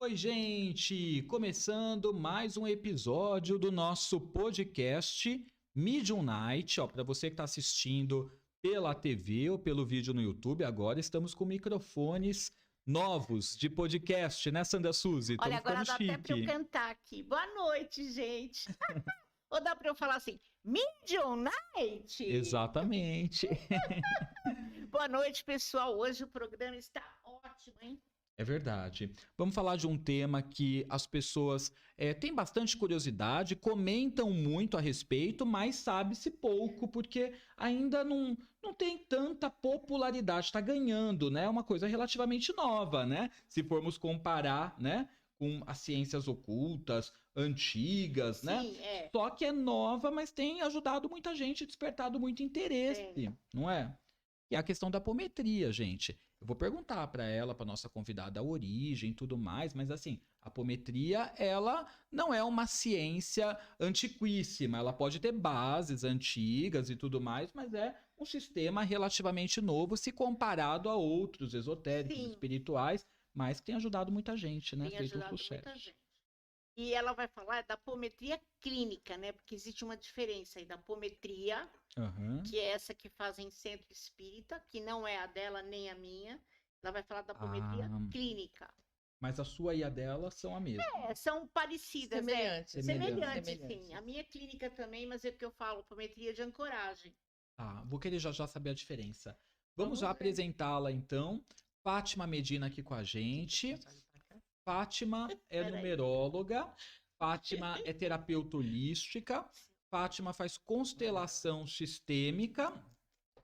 Oi, gente! Começando mais um episódio do nosso podcast Medium Night. Para você que está assistindo pela TV ou pelo vídeo no YouTube, agora estamos com microfones novos de podcast, né, Sandra Suzy? Olha, Estamos agora ficando dá até para eu chique. cantar aqui. Boa noite, gente. Ou dá para eu falar assim, Medium Night? Exatamente. Boa noite, pessoal. Hoje o programa está ótimo, hein? É verdade. Vamos falar de um tema que as pessoas têm bastante curiosidade, comentam muito a respeito, mas sabe-se pouco, porque ainda não tem tanta popularidade. Está ganhando, né? É uma coisa relativamente nova, né? Se formos comparar, né, com as ciências ocultas, antigas, né? Sim, é. Só que é nova, mas tem ajudado muita gente, despertado muito interesse, não é? E a questão da apometria, gente. Eu vou perguntar para ela, para nossa convidada, a origem e tudo mais, mas assim, a apometria, ela não é uma ciência antiquíssima, ela pode ter bases antigas e tudo mais, mas é um sistema relativamente novo se comparado a outros esotéricos, Sim. espirituais, mas que tem ajudado muita gente, né? Tem Feito um ajudado sucesso. muita gente. E ela vai falar da apometria clínica, né? Porque existe uma diferença aí da apometria, que é essa que fazem em centro espírita, que não é a dela nem a minha. Ela vai falar da apometria clínica. Mas a sua e a dela são a mesma. São parecidas, Semelhantes, sim. A minha clínica também, mas é porque eu falo apometria de ancoragem. Vou querer já saber a diferença. Vamos já apresentá-la, então. Fátima Medina aqui com a gente. Fátima é numeróloga. Fátima é terapeuta holística. Fátima faz constelação sistêmica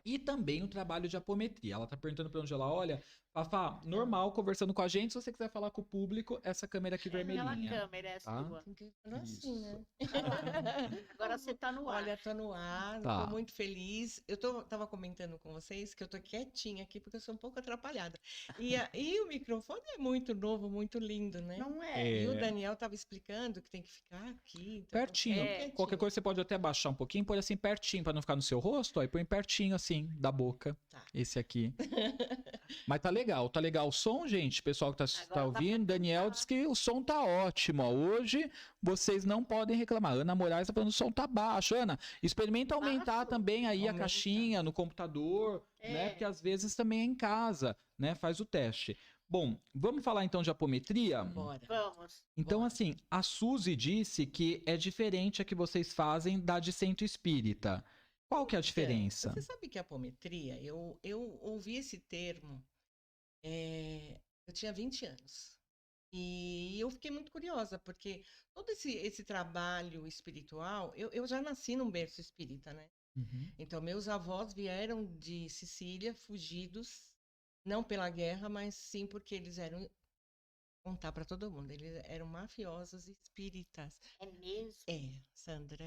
e também o trabalho de apometria. Ela tá perguntando para onde ela olha. Fafá, normal, conversando com a gente. Se você quiser falar com o público, essa câmera aqui vermelhinha. Aquela câmera é sua. Tem que falar assim, né? Agora você tá no ar. Olha, tô no ar, Tá. tô muito feliz. Tava comentando com vocês que eu tô quietinha aqui porque eu sou um pouco atrapalhada. E o microfone é muito novo, muito lindo, né? Não é? E o Daniel tava explicando que tem que ficar aqui. Então Pertinho. Qualquer coisa você pode até baixar um pouquinho, pôr assim pertinho para não ficar no seu rosto. Aí põe pertinho assim, da boca. Tá. Esse aqui. Mas tá legal o som, gente. Pessoal que tá ouvindo, Daniel disse que o som tá ótimo. Ó. Hoje vocês não podem reclamar. Ana Moraes tá falando que o som tá baixo. Ana, experimenta aumentar também aí a caixinha no computador, né? Porque às vezes também é em casa, né? Faz o teste. Bom, vamos falar então de apometria? Bora. Vamos. Então, assim, a Suzy disse que é diferente a que vocês fazem da de centro espírita. Qual que é a diferença? Você sabe que a apometria, eu ouvi esse termo, eu tinha 20 anos. E eu fiquei muito curiosa, porque todo esse trabalho espiritual, eu já nasci num berço espírita, né? Uhum. Então, meus avós vieram de Sicília, fugidos, não pela guerra, mas sim porque eles eram, contar para todo mundo, eles eram mafiosos espíritas. É mesmo? Sandra,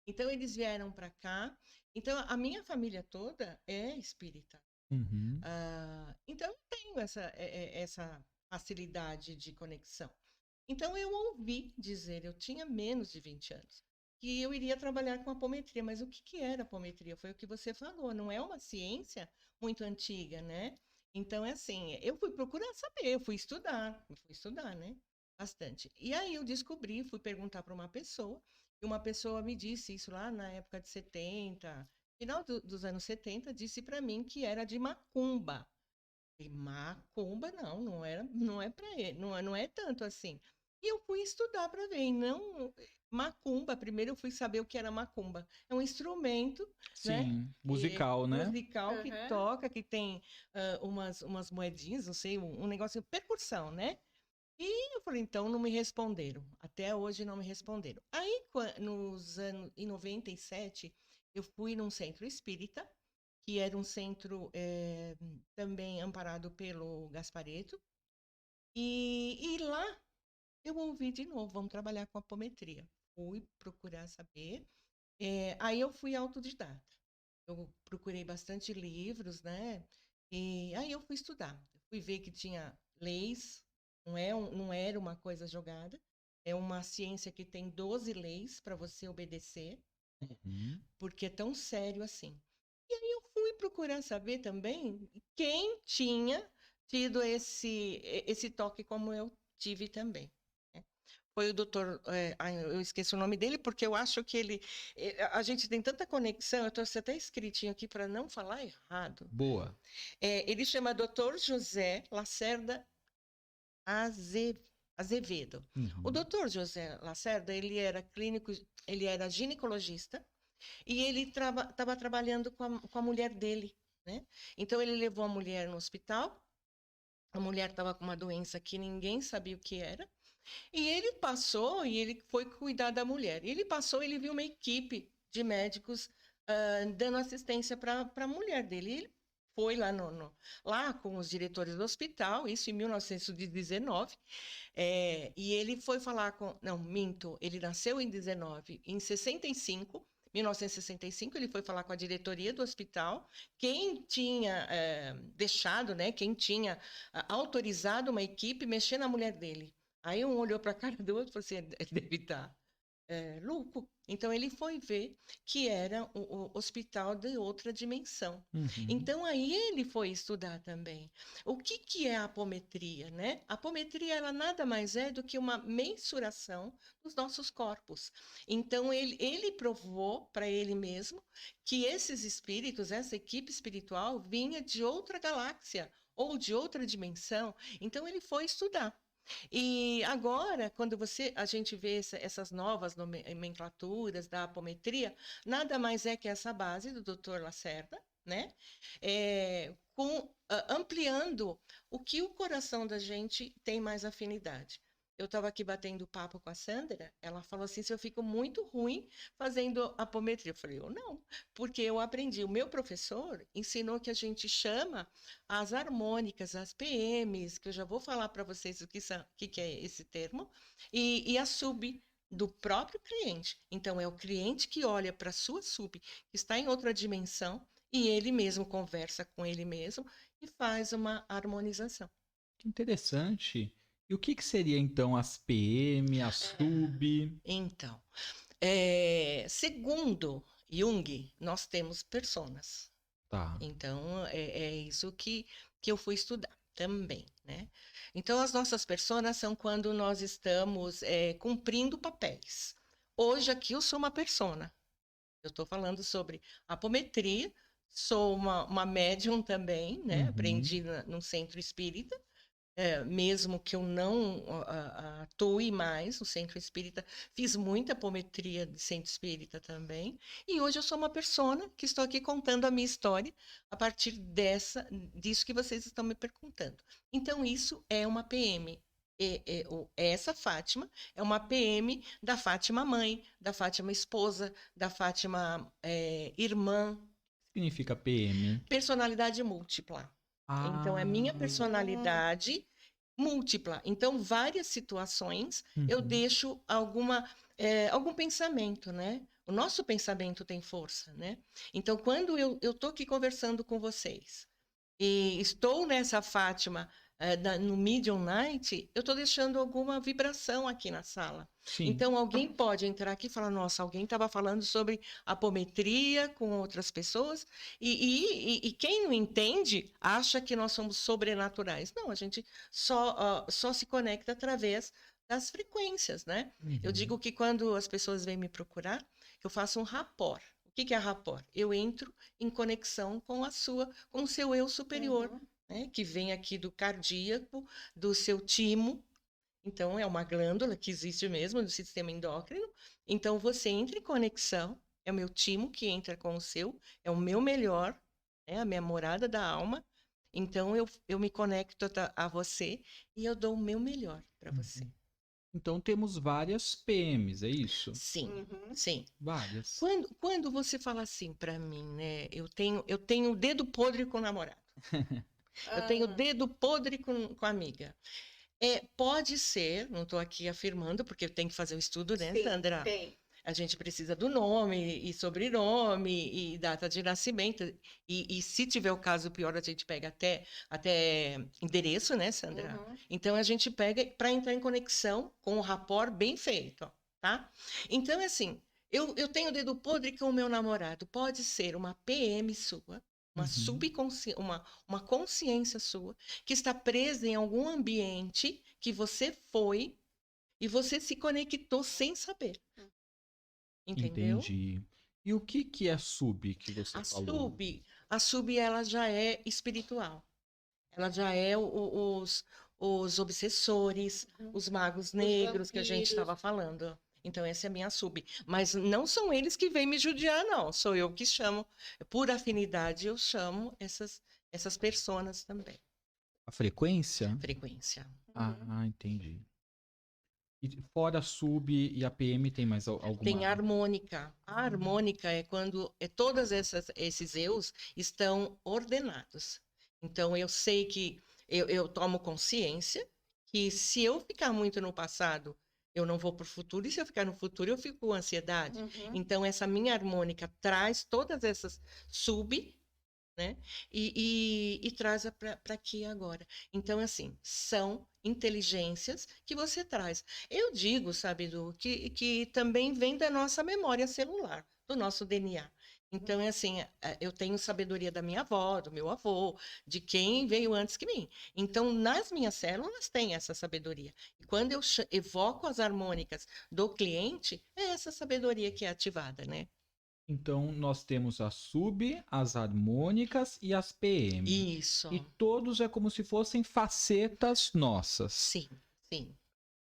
Então, eles vieram para cá. Então, a minha família toda é espírita. Uhum. Então, eu tenho essa facilidade de conexão. Então, eu ouvi dizer, eu tinha menos de 20 anos, que eu iria trabalhar com apometria. Mas o que era apometria? Foi o que você falou, não é uma ciência muito antiga, né? Então, é assim, eu fui procurar saber, eu fui estudar, né? Bastante. E aí eu descobri, fui perguntar para uma pessoa, e uma pessoa me disse isso lá na época de 70, final dos anos 70, disse para mim que era de macumba. E macumba não é para ele, não é tanto assim. E eu fui estudar para ver, e não macumba, primeiro eu fui saber o que era macumba. É um instrumento, né? Musical, né? Musical que toca, que tem umas moedinhas, não sei, um negócio, percussão, né? E eu falei, então não me responderam. Até hoje não me responderam. Aí, em 97, eu fui num centro espírita, que era um centro também amparado pelo Gasparetto. E lá eu ouvi de novo, vamos trabalhar com apometria. Fui procurar saber. Aí eu fui autodidata. Eu procurei bastante livros, né? E aí eu fui estudar. Fui ver que tinha leis, não era uma coisa jogada. É uma ciência que tem 12 leis para você obedecer, porque é tão sério assim. E aí eu fui procurar saber também quem tinha tido esse toque como eu tive também. Foi o doutor, eu esqueci o nome dele, porque eu acho que a gente tem tanta conexão, eu trouxe até escritinho aqui para não falar errado. Boa. Ele chama Dr. José Lacerda Azevedo. O doutor José Lacerda, ele era clínico, ele era ginecologista, e ele estava trabalhando com a mulher dele, né? Então ele levou a mulher no hospital, a mulher estava com uma doença que ninguém sabia o que era, e ele passou e ele foi cuidar da mulher. Ele passou, ele viu uma equipe de médicos dando assistência para a mulher dele. Ele foi lá com os diretores do hospital, isso em 1919, e ele foi falar com... Não, minto, ele nasceu em 19, em 65... 1965, ele foi falar com a diretoria do hospital, quem tinha deixado, né, quem tinha autorizado uma equipe mexer na mulher dele. Aí um olhou para a cara do outro e falou assim, ele deve estar louco. Então ele foi ver que era o hospital de outra dimensão. Então aí ele foi estudar também. O que é a apometria, né? A apometria, ela nada mais é do que uma mensuração dos nossos corpos. Então ele provou para ele mesmo que esses espíritos, essa equipe espiritual vinha de outra galáxia ou de outra dimensão. Então ele foi estudar. E agora, quando a gente vê essas novas nomenclaturas da apometria, nada mais é que essa base do Dr. Lacerda, né? Ampliando o que o coração da gente tem mais afinidade. Eu estava aqui batendo papo com a Sandra, ela falou assim, se eu fico muito ruim fazendo apometria. Eu falei, eu não, porque eu aprendi, o meu professor ensinou que a gente chama as harmônicas, as PMs, que eu já vou falar para vocês o que é esse termo, e a sub do próprio cliente. Então, é o cliente que olha para a sua sub, que está em outra dimensão, e ele mesmo conversa com ele mesmo e faz uma harmonização. Que interessante. E o que seria, então, as PM, a sub? Então, segundo Jung, nós temos personas. Tá. Então, é isso que eu fui estudar também, né? Então, as nossas personas são quando nós estamos cumprindo papéis. Hoje, aqui, eu sou uma persona. Eu estou falando sobre apometria, sou uma médium também, né? Aprendi num centro espírita. Mesmo que eu não atue mais no centro espírita, fiz muita apometria de centro espírita também, e hoje eu sou uma persona que estou aqui contando a minha história a partir disso que vocês estão me perguntando. Então, isso é uma PM. Essa Fátima é uma PM da Fátima mãe, da Fátima esposa, da Fátima irmã. O que significa PM? Personalidade múltipla. Então, é minha personalidade múltipla. Então, várias situações eu deixo algum pensamento, né? O nosso pensamento tem força, né? Então, quando eu estou aqui conversando com vocês e estou nessa Fátima no Medium Night, eu estou deixando alguma vibração aqui na sala. Sim. Então, alguém pode entrar aqui e falar, nossa, alguém estava falando sobre apometria com outras pessoas, e quem não entende acha que nós somos sobrenaturais. Não, a gente só se conecta através das frequências, né? Eu digo que quando as pessoas vêm me procurar, eu faço um rapport. O que é rapport? Eu entro em conexão com com o seu eu superior, né? Que vem aqui do cardíaco, do seu timo. Então, é uma glândula que existe mesmo no sistema endócrino. Então, você entra em conexão, é o meu timo que entra com o seu, é o meu melhor, né? A minha morada da alma. Então, eu me conecto a você e eu dou o meu melhor para você. Então, temos várias PMs, é isso? Sim, sim. Várias. Quando você fala assim para mim, né? Eu tenho o dedo podre com o namorado. Eu tenho o dedo podre com a amiga. Pode ser, não estou aqui afirmando, porque eu tenho que fazer o estudo, né, Sim, Sandra? Tem. a gente precisa do nome e sobrenome e data de nascimento. E se tiver o caso pior, a gente pega até endereço, né, Sandra? Uhum. Então, a gente pega para entrar em conexão com o rapport bem feito, tá? Então, é assim, eu tenho dedo podre com o meu namorado. Pode ser uma PM sua, uma consciência sua, que está presa em algum ambiente que você foi e você se conectou sem saber. Entendeu? Entendi. E o que é sub que você falou? A sub, ela já é espiritual. Ela já é os obsessores, os magos negros que a gente estava falando. Então, essa é a minha sub. Mas não são eles que vêm me judiar, não. Sou eu que chamo. Por afinidade, eu chamo essas personas também. A frequência? Frequência. Ah, entendi. E fora a sub e a PM tem mais alguma? Tem a harmônica. A harmônica é quando todos esses eus estão ordenados. Então, eu sei que eu tomo consciência que se eu ficar muito no passado, eu não vou para o futuro, e se eu ficar no futuro, eu fico com ansiedade. Então, essa minha harmônica traz todas essas sub, né? E traz para aqui agora. Então, assim, são inteligências que você traz. Eu digo, sabe, Edu, que também vem da nossa memória celular, do nosso DNA. Então, é assim, eu tenho sabedoria da minha avó, do meu avô, de quem veio antes que mim. Então, nas minhas células tem essa sabedoria. E quando eu evoco as harmônicas do cliente, é essa sabedoria que é ativada, né? Então, nós temos a sub, as harmônicas e as PM. Isso. E todos é como se fossem facetas nossas. Sim, sim.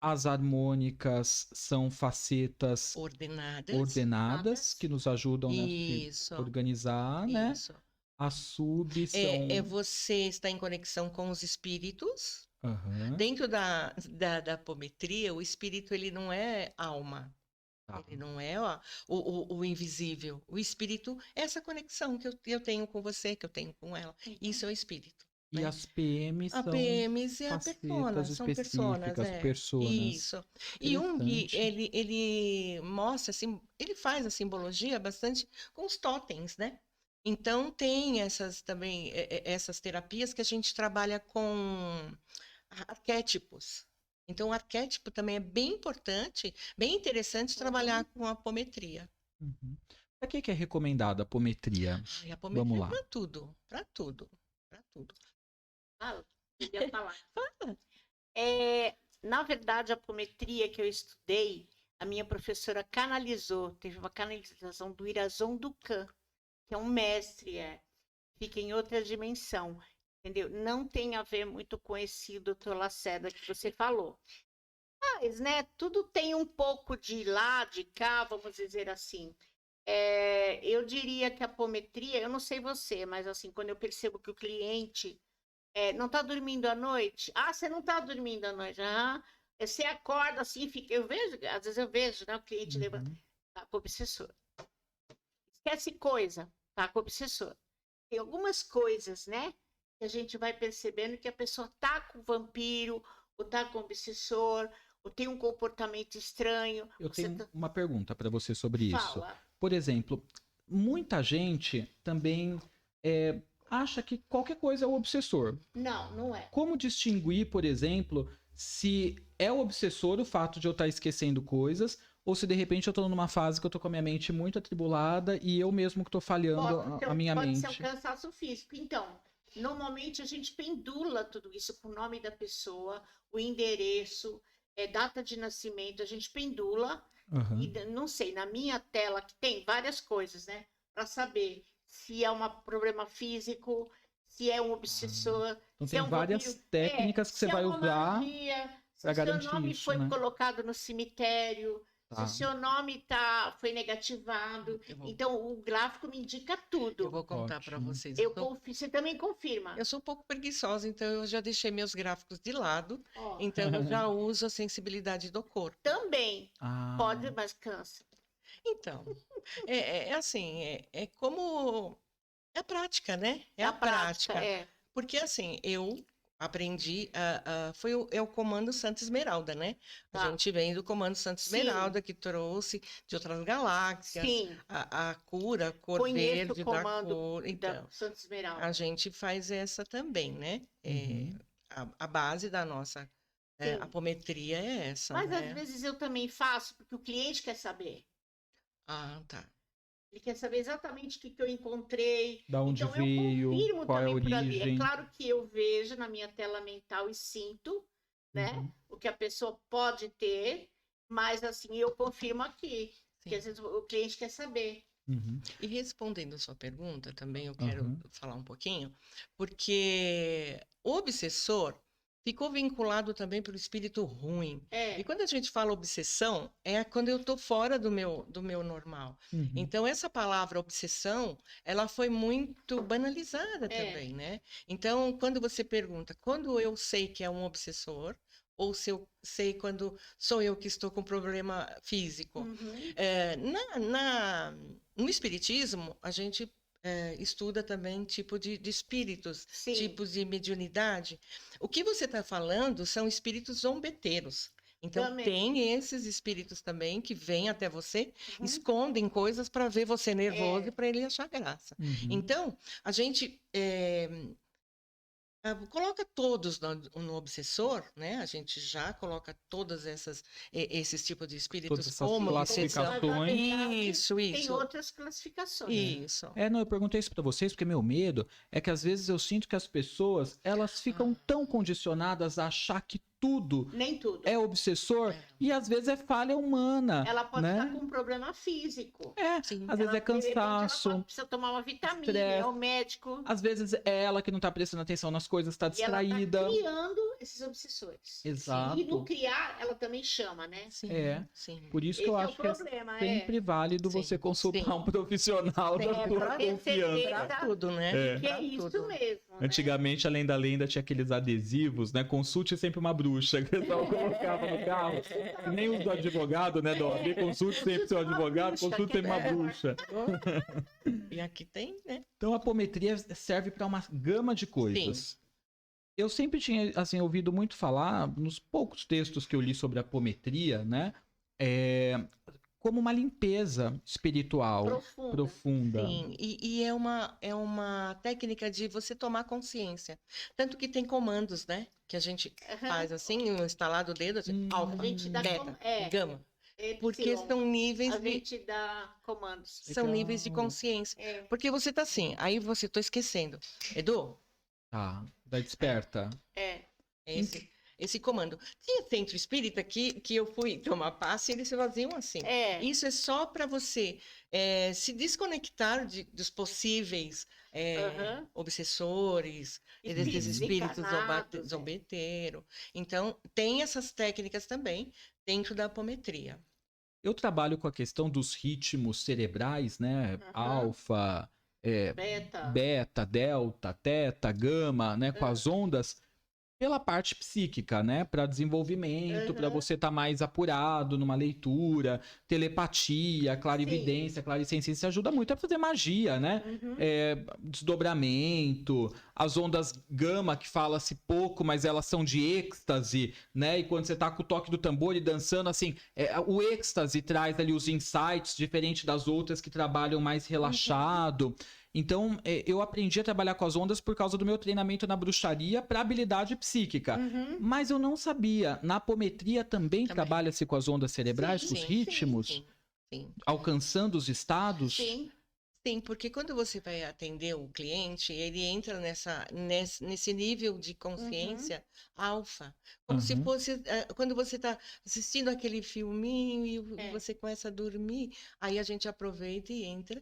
As harmônicas são facetas ordenadas que nos ajudam a organizar, né? Isso. As sub são... É você estar em conexão com os espíritos. Dentro da apometria, o espírito ele não é alma. Ele não é o invisível. O espírito é essa conexão que eu tenho com você, que eu tenho com ela. Isso é o espírito. E né? as PMs são PMs é a persona, são pessoas. Isso. E Jung, ele mostra, assim, ele faz a simbologia bastante com os totens, né? Então, tem também essas terapias que a gente trabalha com arquétipos. Então, o arquétipo também é bem importante, bem interessante trabalhar com a apometria. Para que é recomendada a apometria? A apometria Vamos lá. Para tudo, para tudo, para tudo. Queria falar. Na verdade, a apometria que eu estudei, a minha professora canalizou, teve uma canalização do Irazon Ducan, que é um mestre, fica em outra dimensão. Entendeu? Não tem a ver muito com esse Dr. Lacerda que você falou. Mas, né, tudo tem um pouco de lá, de cá, vamos dizer assim. Eu diria que a apometria, eu não sei você, mas assim, quando eu percebo que o cliente não está dormindo à noite, você não está dormindo à noite, você acorda assim, eu vejo, às vezes eu vejo, né, o cliente levanta, tá com o obsessor. Esquece coisa, tá com o obsessor. Tem algumas coisas, né, que a gente vai percebendo que a pessoa tá com vampiro, ou tá com obsessor, ou tem um comportamento estranho. Eu tenho uma pergunta para você sobre isso. Fala. Por exemplo, muita gente também acha que qualquer coisa é o obsessor. Não, não é. Como distinguir, por exemplo, se é o obsessor o fato de eu estar esquecendo coisas, ou se de repente eu estou numa fase que eu estou com a minha mente muito atribulada e eu mesmo que estou falhando a minha mente? Pode ser um cansaço físico. Então, normalmente a gente pendula tudo isso com o nome da pessoa, o endereço, data de nascimento, a gente pendula. E não sei, na minha tela que tem várias coisas, né? Para saber se é um problema físico, se é um obsessor. Então tem várias técnicas que você vai usar para garantir isso. Se o seu nome foi colocado no cemitério, se o seu nome foi negativado. Então, o gráfico me indica tudo. Eu vou contar para vocês. Você também confirma. Eu sou um pouco preguiçosa, então eu já deixei meus gráficos de lado. Então, eu já uso a sensibilidade do corpo. Também. Pode, mas cansa. Então, assim, é como... É a prática, né? É a prática. Porque, assim, eu aprendi, é o Comando Santa Esmeralda, né? A gente vem do Comando Santa Esmeralda, que trouxe de outras galáxias a cura, a cor verde da cor. Então, Santa Esmeralda. A gente faz essa também, né? A base da nossa apometria é essa. Mas né? às vezes eu também faço, porque o cliente quer saber. Ah, tá. Ele quer saber exatamente o que eu encontrei. Da onde então, veio, eu confirmo qual é a também por ali. origem. É claro que eu vejo na minha tela mental e sinto, né? O que a pessoa pode ter, mas assim, eu confirmo aqui. Porque às vezes o cliente quer saber. E respondendo a sua pergunta, também eu quero falar um pouquinho, porque o obsessor ficou vinculado também pelo espírito ruim. E quando a gente fala obsessão, é quando eu estou fora do meu normal. Então, essa palavra obsessão, ela foi muito banalizada também, né? Então, quando você pergunta, quando eu sei que é um obsessor, ou se eu sei quando sou eu que estou com problema físico. No espiritismo, a gente estuda também tipo de espíritos, tipos de mediunidade. O que você está falando são espíritos zombeteiros. Então, tem esses espíritos também que vêm até você, escondem coisas para ver você nervoso e para ele achar graça. Então, a gente coloca todos no obsessor, né? A gente já coloca todos esses tipos de espíritos como classificações. Isso. Tem outras classificações. Isso. Não, eu perguntei isso para vocês porque meu medo é que às vezes eu sinto que as pessoas, elas ficam tão condicionadas a achar que tudo, nem tudo é obsessor e às vezes é falha humana. Ela pode estar com um problema físico. Às vezes é cansaço. Ela precisa tomar uma vitamina, estresse. É o médico. Às vezes é ela que não está prestando atenção nas coisas, está distraída. E ela tá criando esses obsessores. Exato. E no criar, ela também chama, né? Sim. Por isso que eu acho que é sempre válido você consultar um profissional da sua confiança. Pra tudo, né? Que é isso mesmo. Antigamente, além da lenda, tinha aqueles adesivos, né? Consulte sempre uma bruxa, que o pessoal colocava no carro. Nem os do advogado, né, Dó? Consulte sempre seu advogado, consulte sempre uma bruxa. E aqui tem, né? Então, a apometria serve para uma gama de coisas. Sim. Eu sempre tinha, assim, ouvido muito falar, nos poucos textos que eu li sobre a apometria, né? Como uma limpeza espiritual profunda. Sim, e é uma técnica de você tomar consciência. Tanto que tem comandos, né? Que a gente faz assim, um estalar do dedo, assim, alfa, beta, gama. Porque são níveis a gente dá comandos. São níveis de consciência. Porque você tá assim, aí você tô esquecendo. Edu? Da desperta. Esse comando. Tinha centro espírita que eu fui tomar passe e eles se vaziam assim. Isso é só para você se desconectar dos possíveis obsessores, desses espíritos zombeteiros. Então, tem essas técnicas também dentro da apometria. Eu trabalho com a questão dos ritmos cerebrais, né? Alfa, beta, delta, teta, gama, né? Com as ondas. Pela parte psíquica, né? Para desenvolvimento, para você estar mais apurado numa leitura, telepatia, clarividência, clarisciência, ajuda muito a fazer magia, né? Desdobramento, as ondas gama, que fala-se pouco, mas elas são de êxtase, né? E quando você tá com o toque do tambor e dançando, assim, o êxtase traz ali os insights, diferente das outras que trabalham mais relaxado. Então, eu aprendi a trabalhar com as ondas por causa do meu treinamento na bruxaria para habilidade psíquica. Mas eu não sabia. Na apometria também trabalha-se com as ondas cerebrais, com os ritmos? Sim. Alcançando os estados? Sim, porque quando você vai atender o cliente, ele entra nesse nível de consciência alfa. Como se fosse... Quando você está assistindo aquele filminho e você começa a dormir, aí a gente aproveita e entra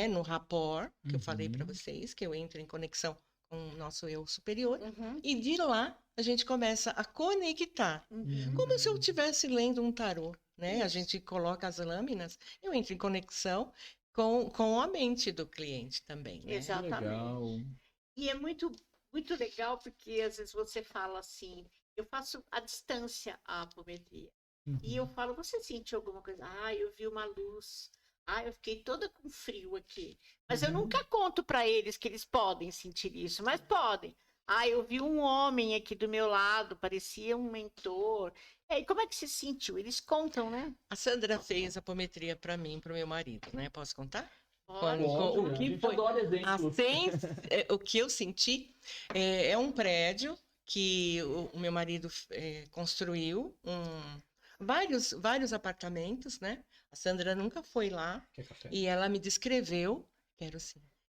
no rapport, que eu falei para vocês, que eu entro em conexão com o nosso eu superior, e de lá a gente começa a conectar, como se eu estivesse lendo um tarô, né? A gente coloca as lâminas, eu entro em conexão com a mente do cliente também, né? Exatamente. Legal. E é muito, muito legal, porque às vezes você fala assim, eu faço à distância a apometria, e eu falo, você sentiu alguma coisa? Eu vi uma luz. Eu fiquei toda com frio aqui. Mas eu nunca conto para eles que eles podem sentir isso, mas podem. eu vi um homem aqui do meu lado, parecia um mentor. E aí, como é que se sentiu? Eles contam, né? A Sandra fez apometria para mim, para o meu marido, né? Posso contar? O que foi? O que eu senti é um prédio que o meu marido construiu, vários apartamentos, né? A Sandra nunca foi lá e ela me descreveu,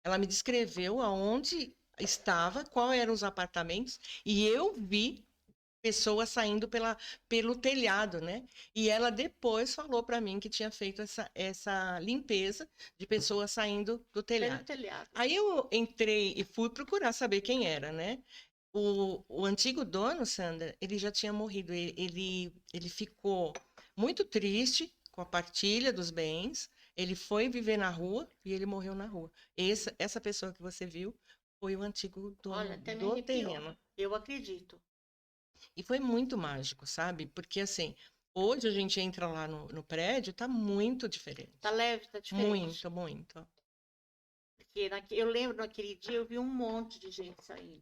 ela me descreveu aonde estava, quais eram os apartamentos e eu vi pessoas saindo pelo telhado, né? E ela depois falou para mim que tinha feito essa limpeza de pessoas saindo do telhado. Aí eu entrei e fui procurar saber quem era, né? O antigo dono, Sandra, ele já tinha morrido. Ele ficou muito triste com a partilha dos bens. Ele foi viver na rua e ele morreu na rua. Essa pessoa que você viu foi o antigo dono do terreno. Eu acredito. E foi muito mágico, sabe? Porque, assim, hoje a gente entra lá no prédio, tá muito diferente. Tá leve, tá diferente. Muito, muito. Porque eu lembro, naquele dia, eu vi um monte de gente saindo.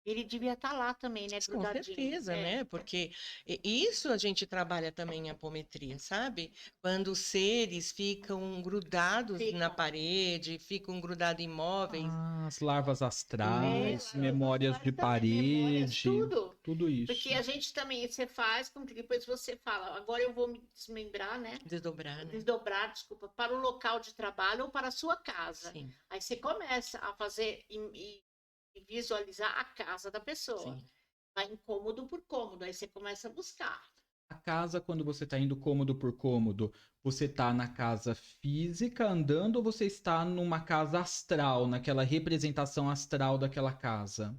Ele devia estar lá também, né? Com certeza, né? Porque isso a gente trabalha também em apometria, sabe? Quando os seres ficam grudados na parede, ficam grudados em móveis. As larvas astrais, memórias de parede, tudo isso. Porque a gente também, você faz, como que depois você fala, agora eu vou me desmembrar, né? Desdobrar, desculpa, para o local de trabalho ou para a sua casa. Sim. Aí você começa a fazer e visualizar a casa da pessoa. Sim. Vai cômodo por cômodo, aí você começa a buscar. A casa, quando você está indo cômodo por cômodo, você está na casa física andando ou você está numa casa astral, naquela representação astral daquela casa?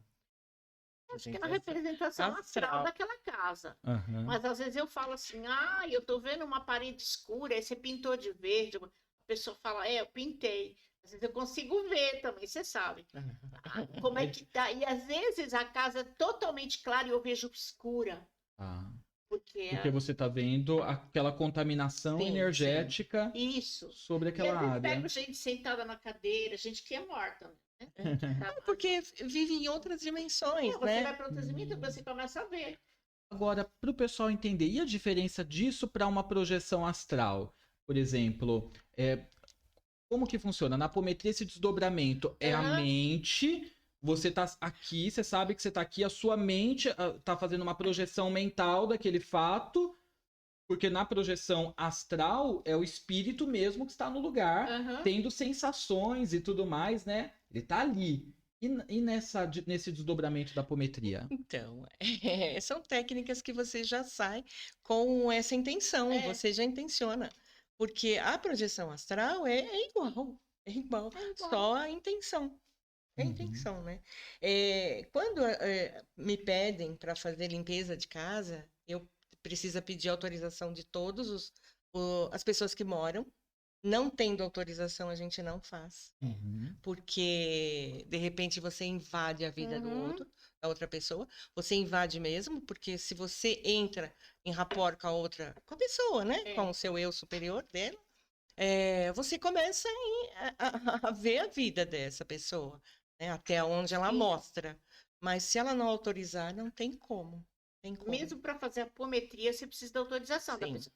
Acho que é na representação astral daquela casa. Uhum. Mas às vezes eu falo assim, eu tô vendo uma parede escura, aí você pintou de verde. A pessoa fala, eu pintei. Às vezes eu consigo ver também, você sabe. Como é que tá? E às vezes a casa é totalmente clara e eu vejo escura. Porque você está vendo aquela contaminação energética sobre aquela área. Eu pego gente sentada na cadeira, gente que é morta. Né? Porque vive em outras dimensões, você vai para outras dimensões, você começa a ver. Agora, para o pessoal entender, e a diferença disso para uma projeção astral? Por exemplo, como que funciona? Na apometria, esse desdobramento é a mente. Você tá aqui, você sabe que você tá aqui, a sua mente tá fazendo uma projeção mental daquele fato, porque na projeção astral é o espírito mesmo que está no lugar, tendo sensações e tudo mais, né? Ele tá ali. E nesse desdobramento da apometria? Então, são técnicas que você já sai com essa intenção, você já intenciona. Porque a projeção astral é igual, só a intenção. É a intenção, né? Quando me pedem para fazer limpeza de casa, eu preciso pedir autorização de todas as pessoas que moram. Não tendo autorização, a gente não faz. Porque, de repente, você invade a vida da outra pessoa. Você invade mesmo, porque se você entra em rapport com a pessoa, né? Com o seu eu superior dela, você começa a ver a vida dessa pessoa, né? Até onde ela mostra. Mas se ela não autorizar, não tem como. Mesmo para fazer a apometria, você precisa da autorização da pessoa.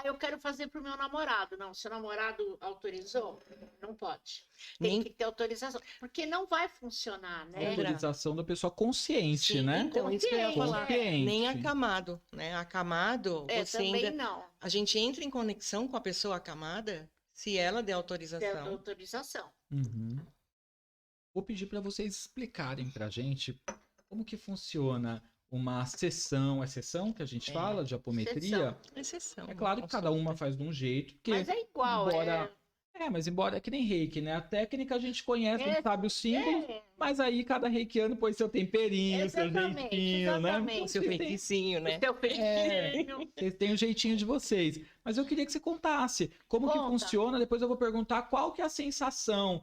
Eu quero fazer para o meu namorado. Não, seu namorado autorizou? Não pode. Tem que ter autorização. Porque não vai funcionar, né? Autorização da pessoa consciente, né? Então, isso que eu ia falar. Nem acamado, né? Acamado, você ainda... não. A gente entra em conexão com a pessoa acamada se ela der autorização. Vou pedir para vocês explicarem para a gente como que funciona uma sessão, que a gente fala de apometria. Sessão. É claro que cada uma faz de um jeito. Porque, mas é igual, mas embora é que nem reiki, né? A técnica a gente conhece, a gente sabe os símbolos, mas aí cada reikiano põe seu temperinho, seu jeitinho, né? O seu feiticinho, né? O seu feiticinho. Vocês têm o jeitinho de vocês. Mas eu queria que você contasse como que funciona, depois eu vou perguntar qual que é a sensação,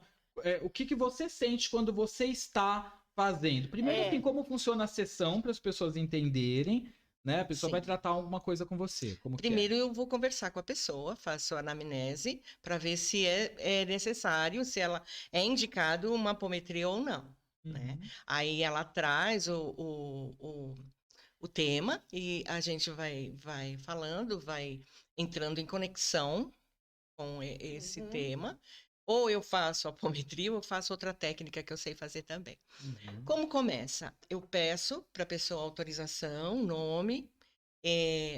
o que você sente quando você está fazendo. Primeiro, assim, como funciona a sessão para as pessoas entenderem, né? A pessoa vai tratar alguma coisa com você. Primeiro eu vou conversar com a pessoa, faço a anamnese para ver se é necessário, se ela é indicado uma apometria ou não. né? Aí ela traz o tema e a gente vai falando, vai entrando em conexão com esse tema. Ou eu faço apometria ou eu faço outra técnica que eu sei fazer também. Como começa? Eu peço para a pessoa autorização, nome.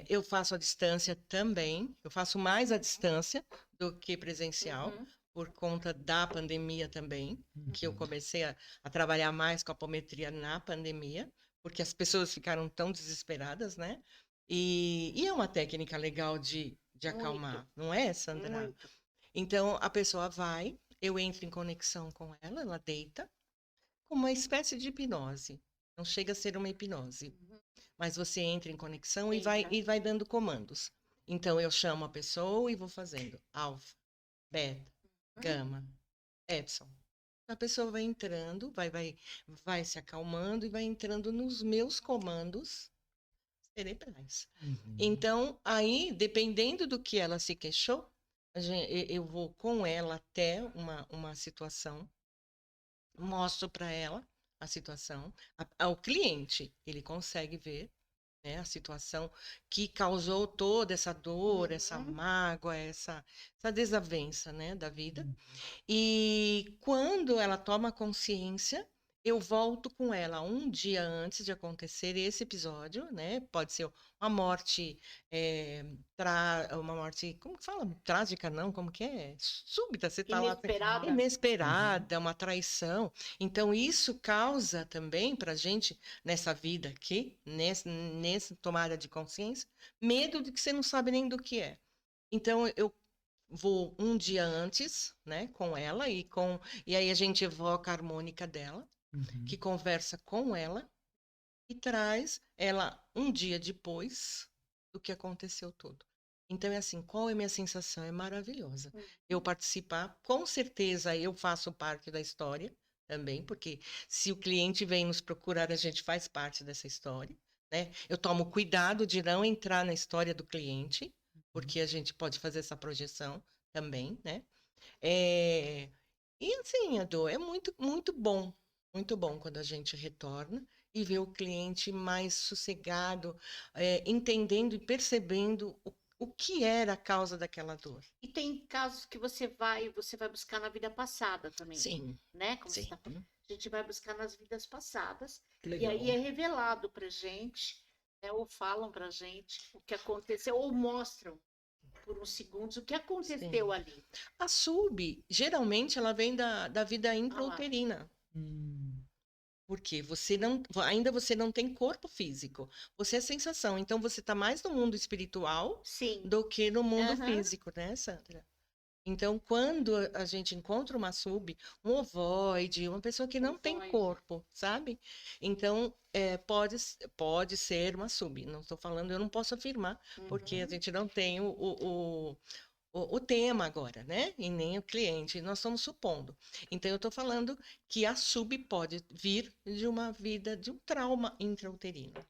Eu faço à distância também. Eu faço mais à distância do que presencial, por conta da pandemia também, que eu comecei a trabalhar mais com a apometria na pandemia, porque as pessoas ficaram tão desesperadas, né? E é uma técnica legal de acalmar, não é, Sandra? Muito. Então, a pessoa vai, eu entro em conexão com ela, ela deita, com uma espécie de hipnose. Não chega a ser uma hipnose, mas você entra em conexão e vai dando comandos. Então, eu chamo a pessoa e vou fazendo alfa, beta, gama, epsilon. A pessoa vai entrando, vai se acalmando e vai entrando nos meus comandos cerebrais. Então, aí, dependendo do que ela se queixou, eu vou com ela até uma situação, mostro para ela a situação. Ao cliente, ele consegue ver, né, a situação que causou toda essa dor, essa mágoa, essa desavença, né, da vida. E quando ela toma consciência, eu volto com ela um dia antes de acontecer esse episódio, né? Pode ser uma morte, uma morte, como que fala? Trágica, não? Como que é? Súbita, você tá Inesperada. lá. Inesperada, uma traição. Então, isso causa também pra gente, nessa vida aqui, nessa tomada de consciência, medo de que você não sabe nem do que é. Então, eu vou um dia antes, né, com ela e aí a gente evoca a harmônica dela, que conversa com ela e traz ela um dia depois do que aconteceu tudo. Então é assim, qual é a minha sensação? É maravilhosa. Eu participar, com certeza eu faço parte da história também, porque se o cliente vem nos procurar, a gente faz parte dessa história, né? Eu tomo cuidado de não entrar na história do cliente, porque a gente pode fazer essa projeção também, né? E assim, Adu, é muito bom quando a gente retorna e vê o cliente mais sossegado, entendendo e percebendo o que era a causa daquela dor. E tem casos que você vai buscar na vida passada também. Sim. Né? Como Sim. você tá falando. A gente vai buscar nas vidas passadas. Legal. E aí é revelado pra gente, né? Ou falam pra gente o que aconteceu, ou mostram por uns segundos o que aconteceu ali. A sub, geralmente, ela vem da vida intrauterina. Porque ainda você não tem corpo físico. Você é sensação. Então, você está mais no mundo espiritual do que no mundo físico, né, Sandra? Então, quando a gente encontra uma sub, um ovoide, uma pessoa que não tem corpo, sabe? Então, pode ser uma sub. Não estou falando, eu não posso afirmar, porque a gente não tem o tema agora, né? E nem o cliente, nós estamos supondo. Então, eu estou falando que a sub pode vir de uma vida, de um trauma intrauterino.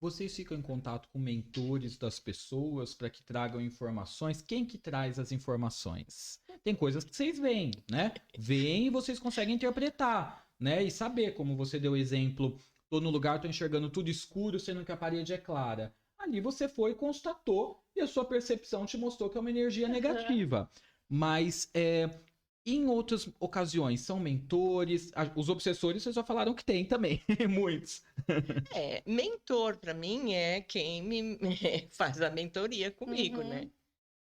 Vocês ficam em contato com mentores das pessoas para que tragam informações? Quem que traz as informações? Tem coisas que vocês veem, né? Veem e vocês conseguem interpretar, né? E saber, como você deu o exemplo, tô no lugar, tô enxergando tudo escuro, sendo que a parede é clara. Ali você foi e constatou e a sua percepção te mostrou que é uma energia negativa. Mas em outras ocasiões, são mentores, os obsessores vocês já falaram que tem também, muitos. Mentor para mim é quem me faz a mentoria comigo, né?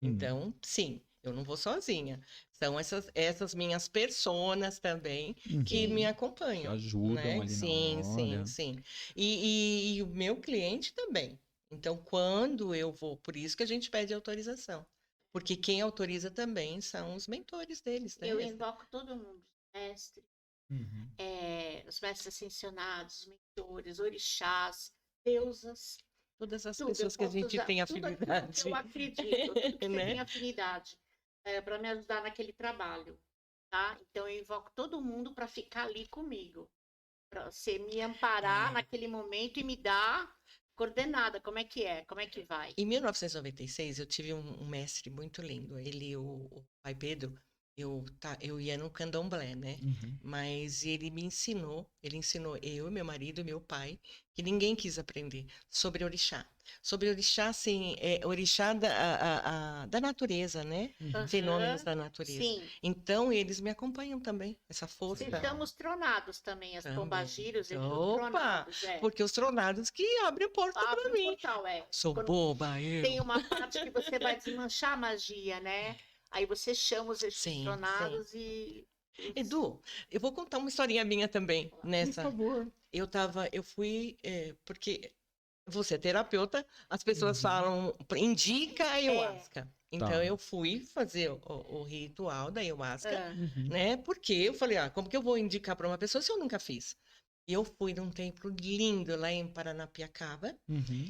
Então, sim, eu não vou sozinha. São essas minhas personas também que me acompanham. Que ajudam, né? Ali na hora. Sim. E o meu cliente também. Então, quando eu vou, por isso que a gente pede autorização. Porque quem autoriza também são os mentores deles, né? Eu invoco todo mundo, mestre, os mestres ascensionados, mentores, orixás, deusas. Todas as pessoas que a gente tem afinidade. Tudo que eu acredito, tudo que você tem afinidade para me ajudar naquele trabalho, tá? Então eu invoco todo mundo para ficar ali comigo, para você me amparar naquele momento e me dar coordenada, como é que vai? Em 1996, eu tive um mestre muito lindo. Ele, o pai Pedro, eu ia no candomblé, né? Mas ele ensinou eu, meu marido e meu pai, que ninguém quis aprender sobre orixá. Sobre orixá, assim, orixá da natureza, né? Fenômenos da natureza. Sim. Então, eles me acompanham também, essa força. Estamos tronados também, as pombagiras, eles tronados. Porque os tronados que abrem a porta para mim. Portal, Sou boba, eu. Tem uma parte que você vai desmanchar a magia, né? Aí você chama os tronados e... Edu, eu vou contar uma historinha minha também nessa. Por favor. Eu fui, porque você é terapeuta, as pessoas falam, indica a ayahuasca. Então, eu fui fazer o ritual da ayahuasca, né? Porque eu falei, como que eu vou indicar para uma pessoa se eu nunca fiz? E eu fui num templo lindo lá em Paranapiacaba.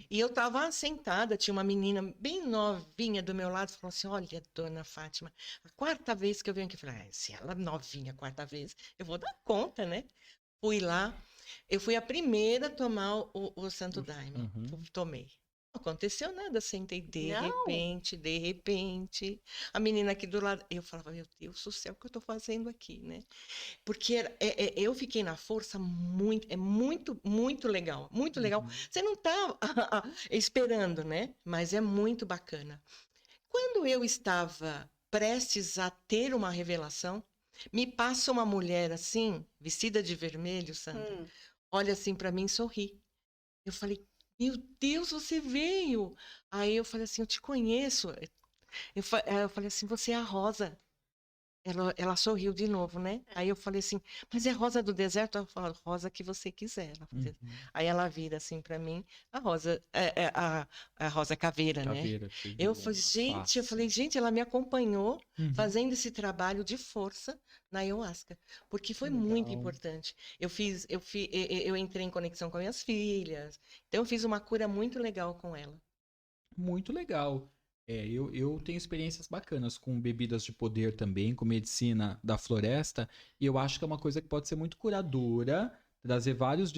E eu estava sentada, tinha uma menina bem novinha do meu lado, falou assim, olha, dona Fátima, a quarta vez que eu venho aqui, eu falei, se ela novinha, a quarta vez, eu vou dar conta, né? Fui lá, eu fui a primeira a tomar o Santo Daime, tomei. Não aconteceu nada, sentei de repente, a menina aqui do lado, eu falava, meu Deus do céu, o que eu estou fazendo aqui, né? Porque eu fiquei na força muito legal, muito legal. Você não está esperando, né? Mas é muito bacana. Quando eu estava prestes a ter uma revelação, me passa uma mulher assim, vestida de vermelho, Sandra, olha assim para mim e sorri. Eu falei, meu Deus, você veio! Aí eu falei assim, eu te conheço. Eu falei assim, você é a Rosa. Ela sorriu de novo, né? Aí eu falei assim, mas é rosa do deserto? Ela falou, rosa que você quiser. Aí ela vira assim para mim, a rosa, a rosa caveira, né? Eu falei, gente, ela me acompanhou fazendo esse trabalho de força na ayahuasca, porque foi muito importante. Eu entrei em conexão com minhas filhas, então eu fiz uma cura muito legal com ela. Muito legal. Eu tenho experiências bacanas com bebidas de poder também, com medicina da floresta, e eu acho que é uma coisa que pode ser muito curadora, trazer vários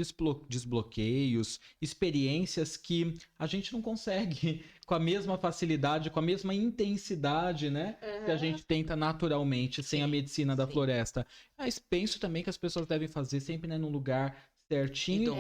desbloqueios, experiências que a gente não consegue com a mesma facilidade, com a mesma intensidade, né? Que a gente tenta naturalmente, sem a medicina da floresta. Mas penso também que as pessoas devem fazer sempre, né, num lugar certinho,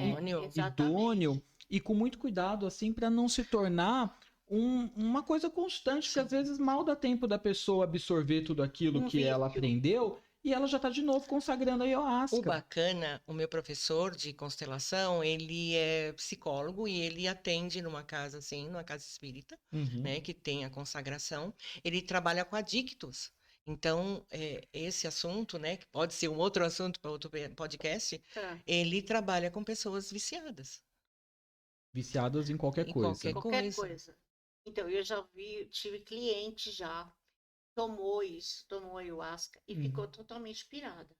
idôneo, e com muito cuidado, assim, para não se tornar uma coisa constante, que às vezes mal dá tempo da pessoa absorver tudo aquilo que ela aprendeu e ela já está de novo consagrando a ayahuasca. O bacana, o meu professor de constelação, ele é psicólogo e ele atende numa casa assim, numa casa espírita, né, que tem a consagração. Ele trabalha com adictos. Então, esse assunto, né, que pode ser um outro assunto para outro podcast, ele trabalha com pessoas viciadas. Viciadas em qualquer coisa. Qualquer coisa. Então, eu já tive cliente já, tomou ayahuasca e ficou totalmente pirada.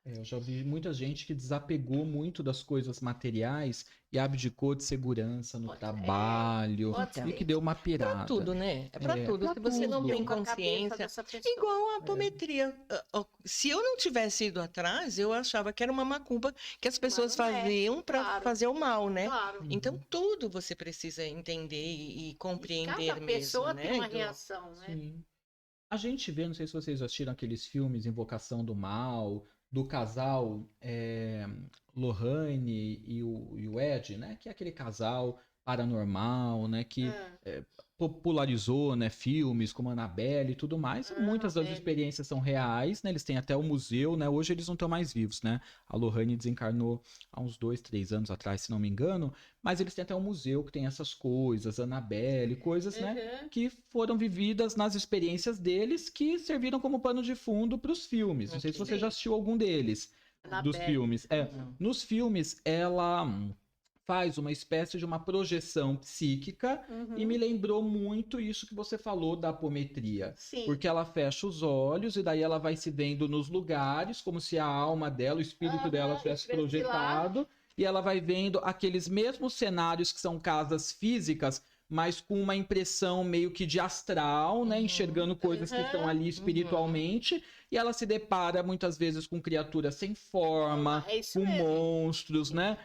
Eu já vi muita gente que desapegou muito das coisas materiais e abdicou de segurança no trabalho e que deu uma pirada. Pra tudo, né? É pra tudo. Se você não tem consciência, igual a apometria. Se eu não tivesse ido atrás, eu achava que era uma macumba que as pessoas faziam para fazer o mal, né? Claro. Então, tudo você precisa entender e compreender mesmo, cada pessoa né? tem uma reação, né? Sim. A gente vê, não sei se vocês assistiram aqueles filmes Invocação do Mal, do casal Lohane e o Ed, né? Que é aquele casal paranormal, né? Que popularizou, né? Filmes como Annabelle e tudo mais. Muitas das experiências são reais, né? Eles têm até o museu, né? Hoje eles não estão mais vivos, né? A Lohane desencarnou há uns 2, 3 anos atrás, se não me engano. Mas eles têm até um museu que tem essas coisas, Annabelle, coisas, né? Que foram vividas nas experiências deles, que serviram como pano de fundo para os filmes. Não sei se você já assistiu algum deles, dos filmes. Nos filmes, ela faz uma espécie de uma projeção psíquica e me lembrou muito isso que você falou da apometria. Sim. Porque ela fecha os olhos e daí ela vai se vendo nos lugares, como se a alma dela, o espírito dela tivesse projetado. E ela vai vendo aqueles mesmos cenários que são casas físicas, mas com uma impressão meio que de astral, né? Enxergando coisas que estão ali espiritualmente. E ela se depara muitas vezes com criaturas sem forma, com monstros, né?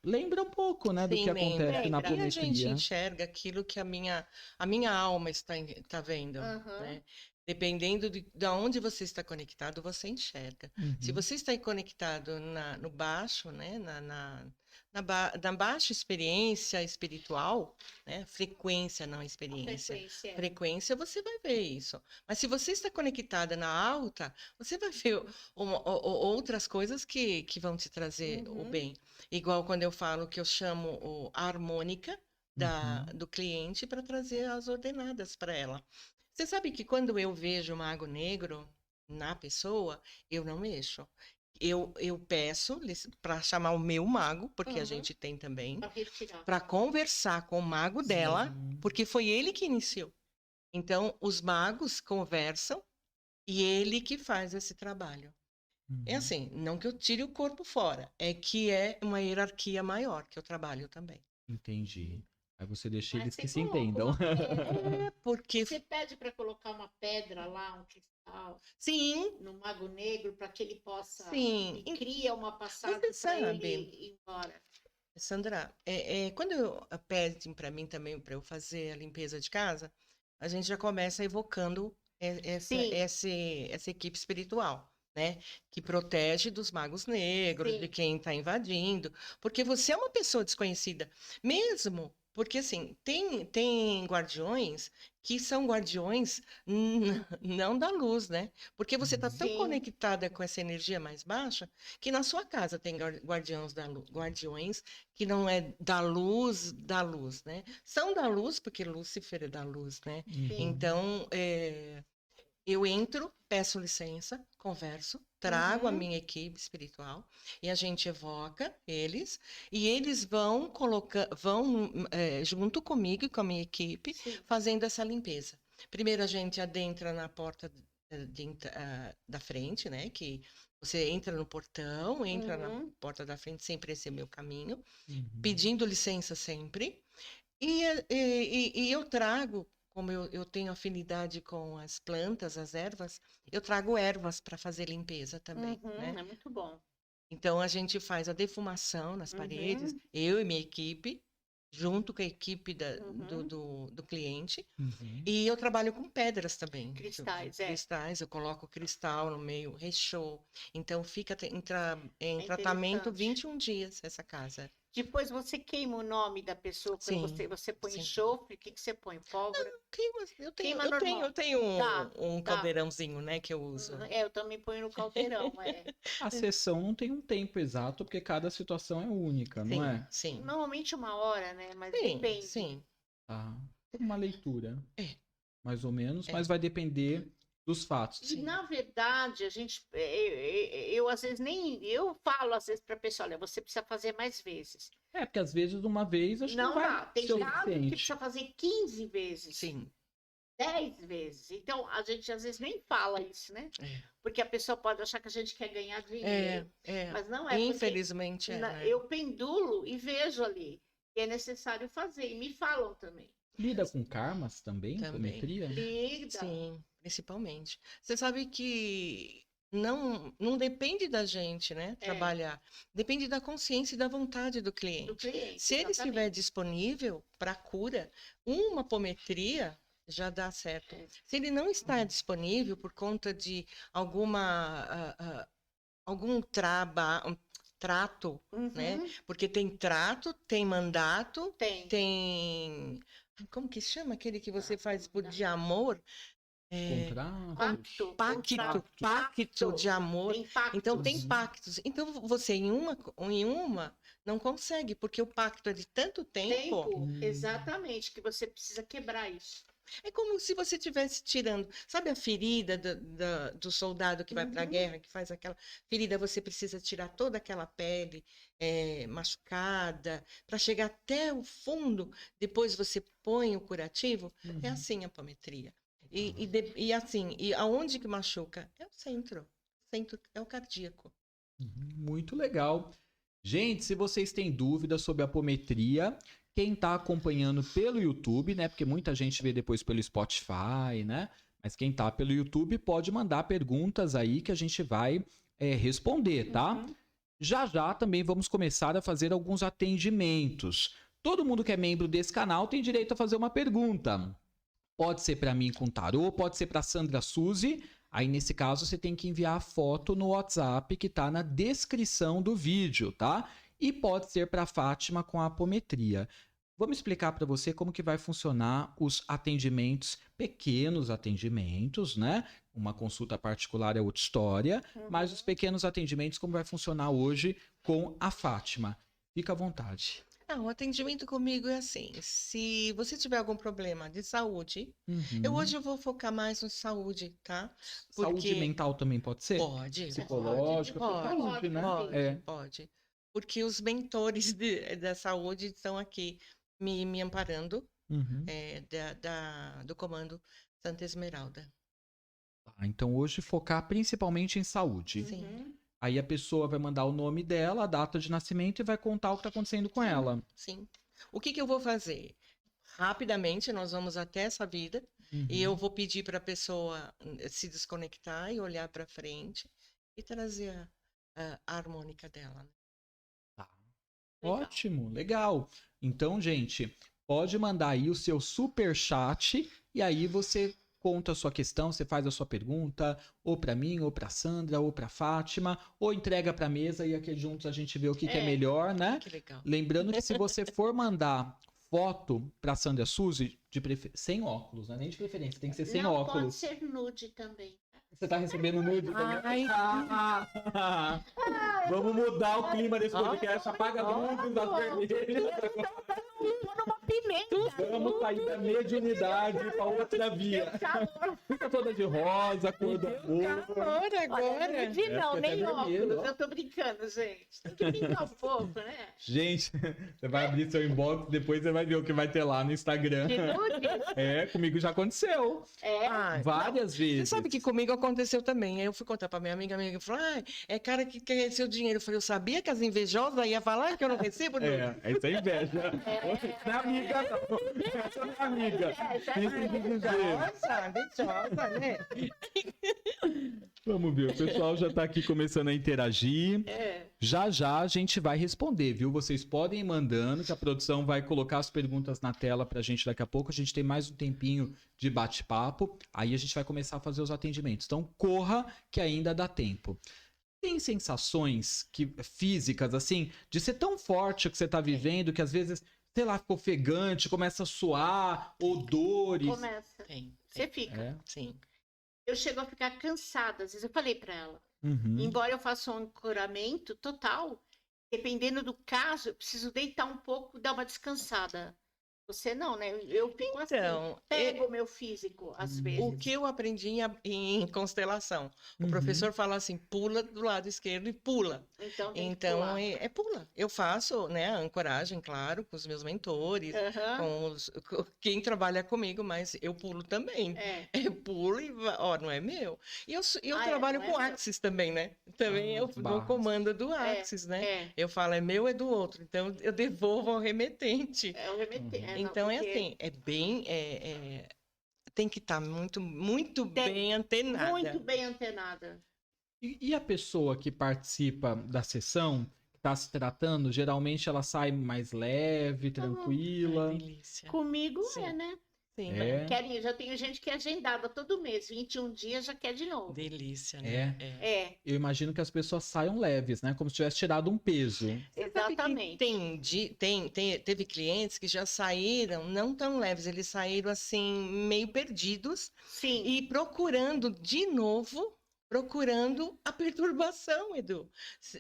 Lembra um pouco, né, do que acontece na apometria. E a gente enxerga aquilo que a minha alma está vendo, né? Dependendo de onde você está conectado, você enxerga. Se você está conectado no baixo, né? Na baixa experiência espiritual, né? Frequência, não experiência. Frequência, você vai ver isso. Mas se você está conectada na alta, você vai ver outras coisas que vão te trazer o bem. Igual quando eu falo que eu chamo a harmônica do cliente para trazer as ordenadas para ela. Você sabe que quando eu vejo o mago negro na pessoa, eu não mexo. Eu peço para chamar o meu mago, porque a gente tem também, para conversar com o mago dela, porque foi ele que iniciou. Então, os magos conversam e ele que faz esse trabalho. É assim, não que eu tire o corpo fora, é que é uma hierarquia maior que eu trabalho também. Entendi. Aí você deixa eles que se entendam. Porque você pede para colocar uma pedra lá, um cristal. Sim. No Mago Negro, para que ele possa. Sim. E cria uma passagem para ele ir embora. Sandra, quando pedem para mim também para eu fazer a limpeza de casa, a gente já começa evocando essa equipe espiritual, né? Que protege dos magos negros, de quem está invadindo, porque você é uma pessoa desconhecida, mesmo. Porque, assim, tem guardiões que são guardiões não da luz, né? Porque você está tão conectada com essa energia mais baixa que na sua casa tem guardiões que não é da luz, né? São da luz, porque Lúcifer é da luz, né? Então, eu entro, peço licença, converso, trago a minha equipe espiritual e a gente evoca eles e eles vão junto comigo e com a minha equipe fazendo essa limpeza. Primeiro a gente adentra na porta da frente, né? Que você entra no portão, entra na porta da frente, sempre esse é meu caminho, pedindo licença sempre. E eu trago, como eu tenho afinidade com as plantas, as ervas, eu trago ervas para fazer limpeza também. Né? É muito bom. Então, a gente faz a defumação nas paredes, eu e minha equipe, junto com a equipe do cliente. E eu trabalho com pedras também. Cristais, eu coloco cristal no meio, rechô. Então, fica em tratamento 21 dias essa casa. Depois você queima o nome da pessoa, quando você põe enxofre, o que você põe? Pólvora? Não, eu tenho um caldeirãozinho, né, que eu uso. Eu também ponho no caldeirão, A sessão não tem um tempo exato, porque cada situação é única, não é? Sim. Normalmente 1 hora, né, mas depende. Sim. Uma leitura, mais ou menos, mas vai depender dos fatos. E, na verdade, eu às vezes eu falo às vezes para a pessoa, olha, você precisa fazer mais vezes. Porque às vezes uma vez acho que não vai dá. Tem casos que precisa fazer 15 vezes. Sim. 10 vezes. Então, a gente às vezes nem fala isso, né? Porque a pessoa pode achar que a gente quer ganhar dinheiro. Mas não é. Infelizmente né? Eu pendulo e vejo ali que é necessário fazer. E me falam também. Lida com karmas também? Apometria? Lida. Sim, principalmente. Você sabe que não depende da gente, né? Trabalhar. Depende da consciência e da vontade do cliente. Se ele estiver disponível para cura, uma apometria já dá certo. Se ele não está disponível por conta de algum trato, né? Porque tem trato, tem mandato, tem como que chama aquele que você faz de amor? Pacto de amor. Então tem pactos. Então você em uma não consegue, porque o pacto é de tanto tempo. Exatamente, que você precisa quebrar isso. É como se você estivesse tirando, sabe a ferida do soldado que vai para a guerra, que faz aquela ferida, você precisa tirar toda aquela pele machucada para chegar até o fundo, depois você põe o curativo. É assim a apometria. E assim, aonde que machuca? É o centro. O centro é o cardíaco. Muito legal. Gente, se vocês têm dúvidas sobre a apometria, quem está acompanhando pelo YouTube, né? Porque muita gente vê depois pelo Spotify, né? Mas quem está pelo YouTube pode mandar perguntas aí que a gente vai responder, tá? Já também vamos começar a fazer alguns atendimentos. Todo mundo que é membro desse canal tem direito a fazer uma pergunta. Pode ser para mim com tarô, pode ser para Sandra Suzy. Aí, nesse caso, você tem que enviar a foto no WhatsApp que está na descrição do vídeo, tá? E pode ser para Fátima com a apometria. Vamos explicar para você como que vai funcionar os atendimentos, pequenos atendimentos, né? Uma consulta particular é outra história, mas os pequenos atendimentos, como vai funcionar hoje com a Fátima. Fica à vontade. O atendimento comigo é assim, se você tiver algum problema de saúde, hoje eu vou focar mais no saúde, tá? Saúde mental também pode ser? Pode. Psicológica, pode, né? Pode. Porque os mentores da saúde estão aqui me amparando, do comando Santa Esmeralda. Então hoje focar principalmente em saúde. Sim. Aí a pessoa vai mandar o nome dela, a data de nascimento e vai contar o que está acontecendo com ela. Sim. O que eu vou fazer? Rapidamente, nós vamos até essa vida e eu vou pedir para a pessoa se desconectar e olhar para frente e trazer a harmônica dela. Tá. Ótimo, legal. Então, gente, pode mandar aí o seu superchat e aí você conta a sua questão, você faz a sua pergunta, ou para mim, ou para Sandra, ou para Fátima, ou entrega para a mesa e aqui juntos a gente vê o que é melhor, né? Que legal. Lembrando que se você for mandar foto para Sandra Suzy, sem óculos, né? Nem de preferência, tem que ser sem óculos. Pode ser nude também. Você tá recebendo nude também? Vamos mudar o clima desse podcast. Apaga as luzes das vermelhas. Vamos sair da mediunidade para outra via. Fica toda de rosa, cor do amor. Agora. Não, nem óculos. Eu tô brincando, gente. Tem que brincar um pouco, né? Gente, você vai abrir seu inbox, depois você vai ver o que vai ter lá no Instagram. Comigo já aconteceu. Várias vezes. Você sabe que comigo aconteceu também. Aí eu fui contar pra minha amiga falou, é cara que quer seu dinheiro. Eu falei, eu sabia que as invejosas iam falar que eu não recebo? Essa é inveja. Você é amiga, não. Essa é minha amiga. Invejosa, né? Vamos ver, o pessoal já tá aqui começando a interagir. Já a gente vai responder, viu? Vocês podem ir mandando, que a produção vai colocar as perguntas na tela pra gente daqui a pouco. A gente tem mais um tempinho de bate-papo. Aí a gente vai começar a fazer os atendimentos. Então, corra que ainda dá tempo. Tem sensações físicas, assim, de ser tão forte o que você tá vivendo, que às vezes, sei lá, ficou ofegante, começa a suar, odores. Começa. Você fica. Sim. Eu chego a ficar cansada, às vezes eu falei para ela. Embora eu faça um ancoramento total, dependendo do caso, eu preciso deitar um pouco, dar uma descansada. Você não, né? Eu fico assim, pego o meu físico, às vezes. O que eu aprendi em constelação? O professor fala assim, pula do lado esquerdo e pula. Então pula. Eu faço, né, a ancoragem, claro, com os meus mentores, com quem trabalha comigo, mas eu pulo também. Eu pulo e, não é meu. E eu trabalho com Axis também, né? Também eu dou comando do Axis, né? Eu falo, é meu, é do outro. Então, eu devolvo ao remetente. O remetente. Então, assim, tem que estar muito bem antenada. Muito bem antenada. E a pessoa que participa da sessão, que está se tratando, geralmente ela sai mais leve, tranquila? Delícia. Comigo né? Sim. Já tenho gente que é agendada todo mês, 21 dias já quer de novo. Delícia, né? Eu imagino que as pessoas saiam leves, né? Como se tivesse tirado um peso. Exatamente. Teve clientes que já saíram não tão leves, eles saíram assim, meio perdidos. Sim. E procurando a perturbação, Edu.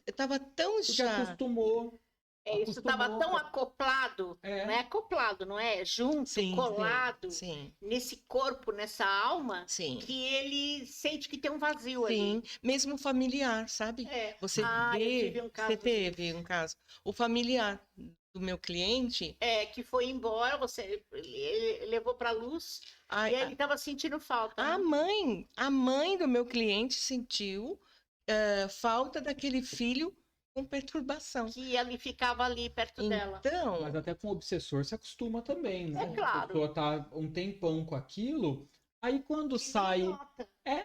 Estava tão Porque acostumou. Isso estava tão acoplado, não é acoplado, não é? Junto, colado, nesse corpo, nessa alma, que ele sente que tem um vazio ali. Sim, mesmo familiar, sabe? Você teve um caso. O familiar do meu cliente... que foi embora, ele levou para a luz, e ele estava sentindo falta. A mãe do meu cliente sentiu falta daquele filho com perturbação. Que ele ficava ali perto dela. Mas até com o obsessor se acostuma também, né? Claro. A pessoa tá um tempão com aquilo, aí quando sai...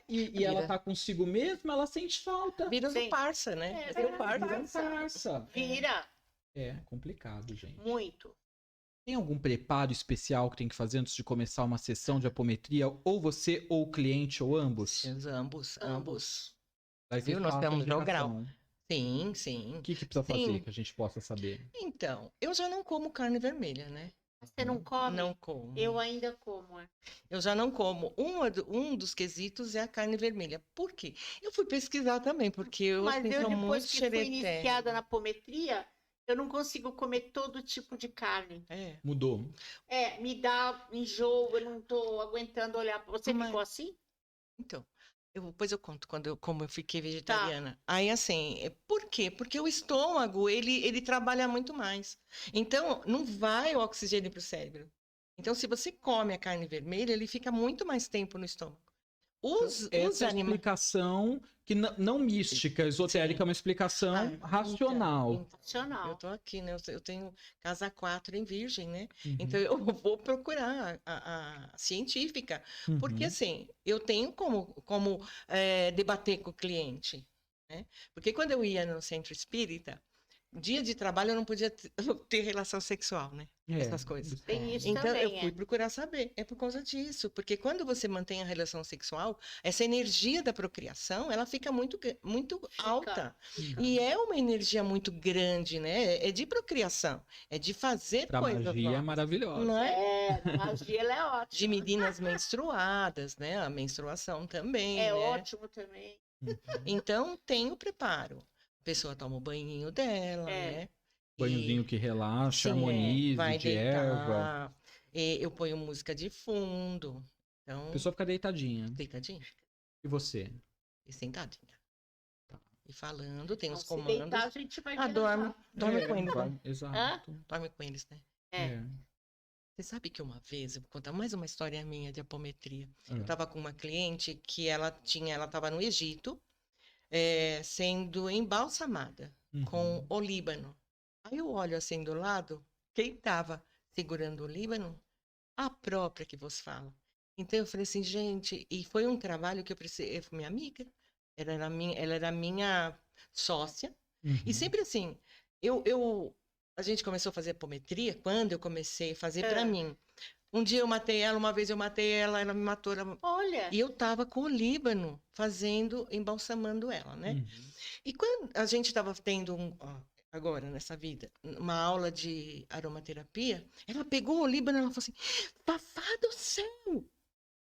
E ela tá consigo mesma, ela sente falta. Vira do parça, né? Parça. Vira. É complicado, gente. Muito. Tem algum preparo especial que tem que fazer antes de começar uma sessão de apometria? Ou você, ou o cliente, ou ambos? Ambos. Daí Viu? Nós temos no grau. Sim, sim. O que precisa fazer que a gente possa saber? Então, eu já não como carne vermelha, né? Você não come? Não como. Eu ainda como. Eu já não como. Um dos quesitos é a carne vermelha. Por quê? Eu fui pesquisar também, porque eu Mas eu, muito depois que fui xereté. iniciada na apometria, eu não consigo comer todo tipo de carne. Mudou. Me dá enjoo, eu não tô aguentando olhar. Você ficou assim? Então, depois eu conto como eu fiquei vegetariana. Tá. Aí, assim, por quê? Porque o estômago, ele trabalha muito mais. Então, não vai o oxigênio para o cérebro. Então, se você come a carne vermelha, ele fica muito mais tempo no estômago. Essa é a explicação que não mística, esotérica, é uma explicação racional. Racional. Eu tô aqui, né? Eu tenho casa 4 em Virgem, né? Então eu vou procurar a científica, porque assim, eu tenho como debater com o cliente, né? Porque quando eu ia no centro espírita, dia de trabalho eu não podia ter relação sexual, né? Essas coisas. Tem isso então também, eu fui procurar saber. É por causa disso, porque quando você mantém a relação sexual, essa energia da procriação, ela fica muito alta. E é uma energia muito grande, né? É de procriação, é de fazer coisas. A magia é maravilhosa. Não é? Magia ela é ótima. De meninas menstruadas, né? A menstruação também. É né? ótimo também. Então tem o preparo. A pessoa toma o banhinho dela, né? Banhozinho que relaxa, harmonize, vai de erva. Eu ponho música de fundo. Então, a pessoa fica deitadinha. Deitadinha. E você? E sentadinha. Tá. E falando, tem os se comandos. Deitar, a gente vai dorme com eles, né? Exato. Dorme com eles, né? Você sabe que uma vez, eu vou contar mais uma história minha de apometria. Eu estava com uma cliente que ela estava no Egito, sendo embalsamada com olíbano. Aí eu olho assim do lado, quem estava segurando o olíbano? A própria que vos fala. Então eu falei assim, gente, e foi um trabalho que eu precisei, minha amiga, ela era minha sócia, e sempre assim, a gente começou a fazer apometria, quando eu comecei a fazer para mim. Um dia eu matei ela, uma vez eu matei ela, ela me matou. Olha! E eu tava com o olíbano embalsamando ela, né? E quando a gente tava tendo agora, nessa vida, uma aula de aromaterapia, ela pegou o olíbano e ela falou assim, Fafá do céu!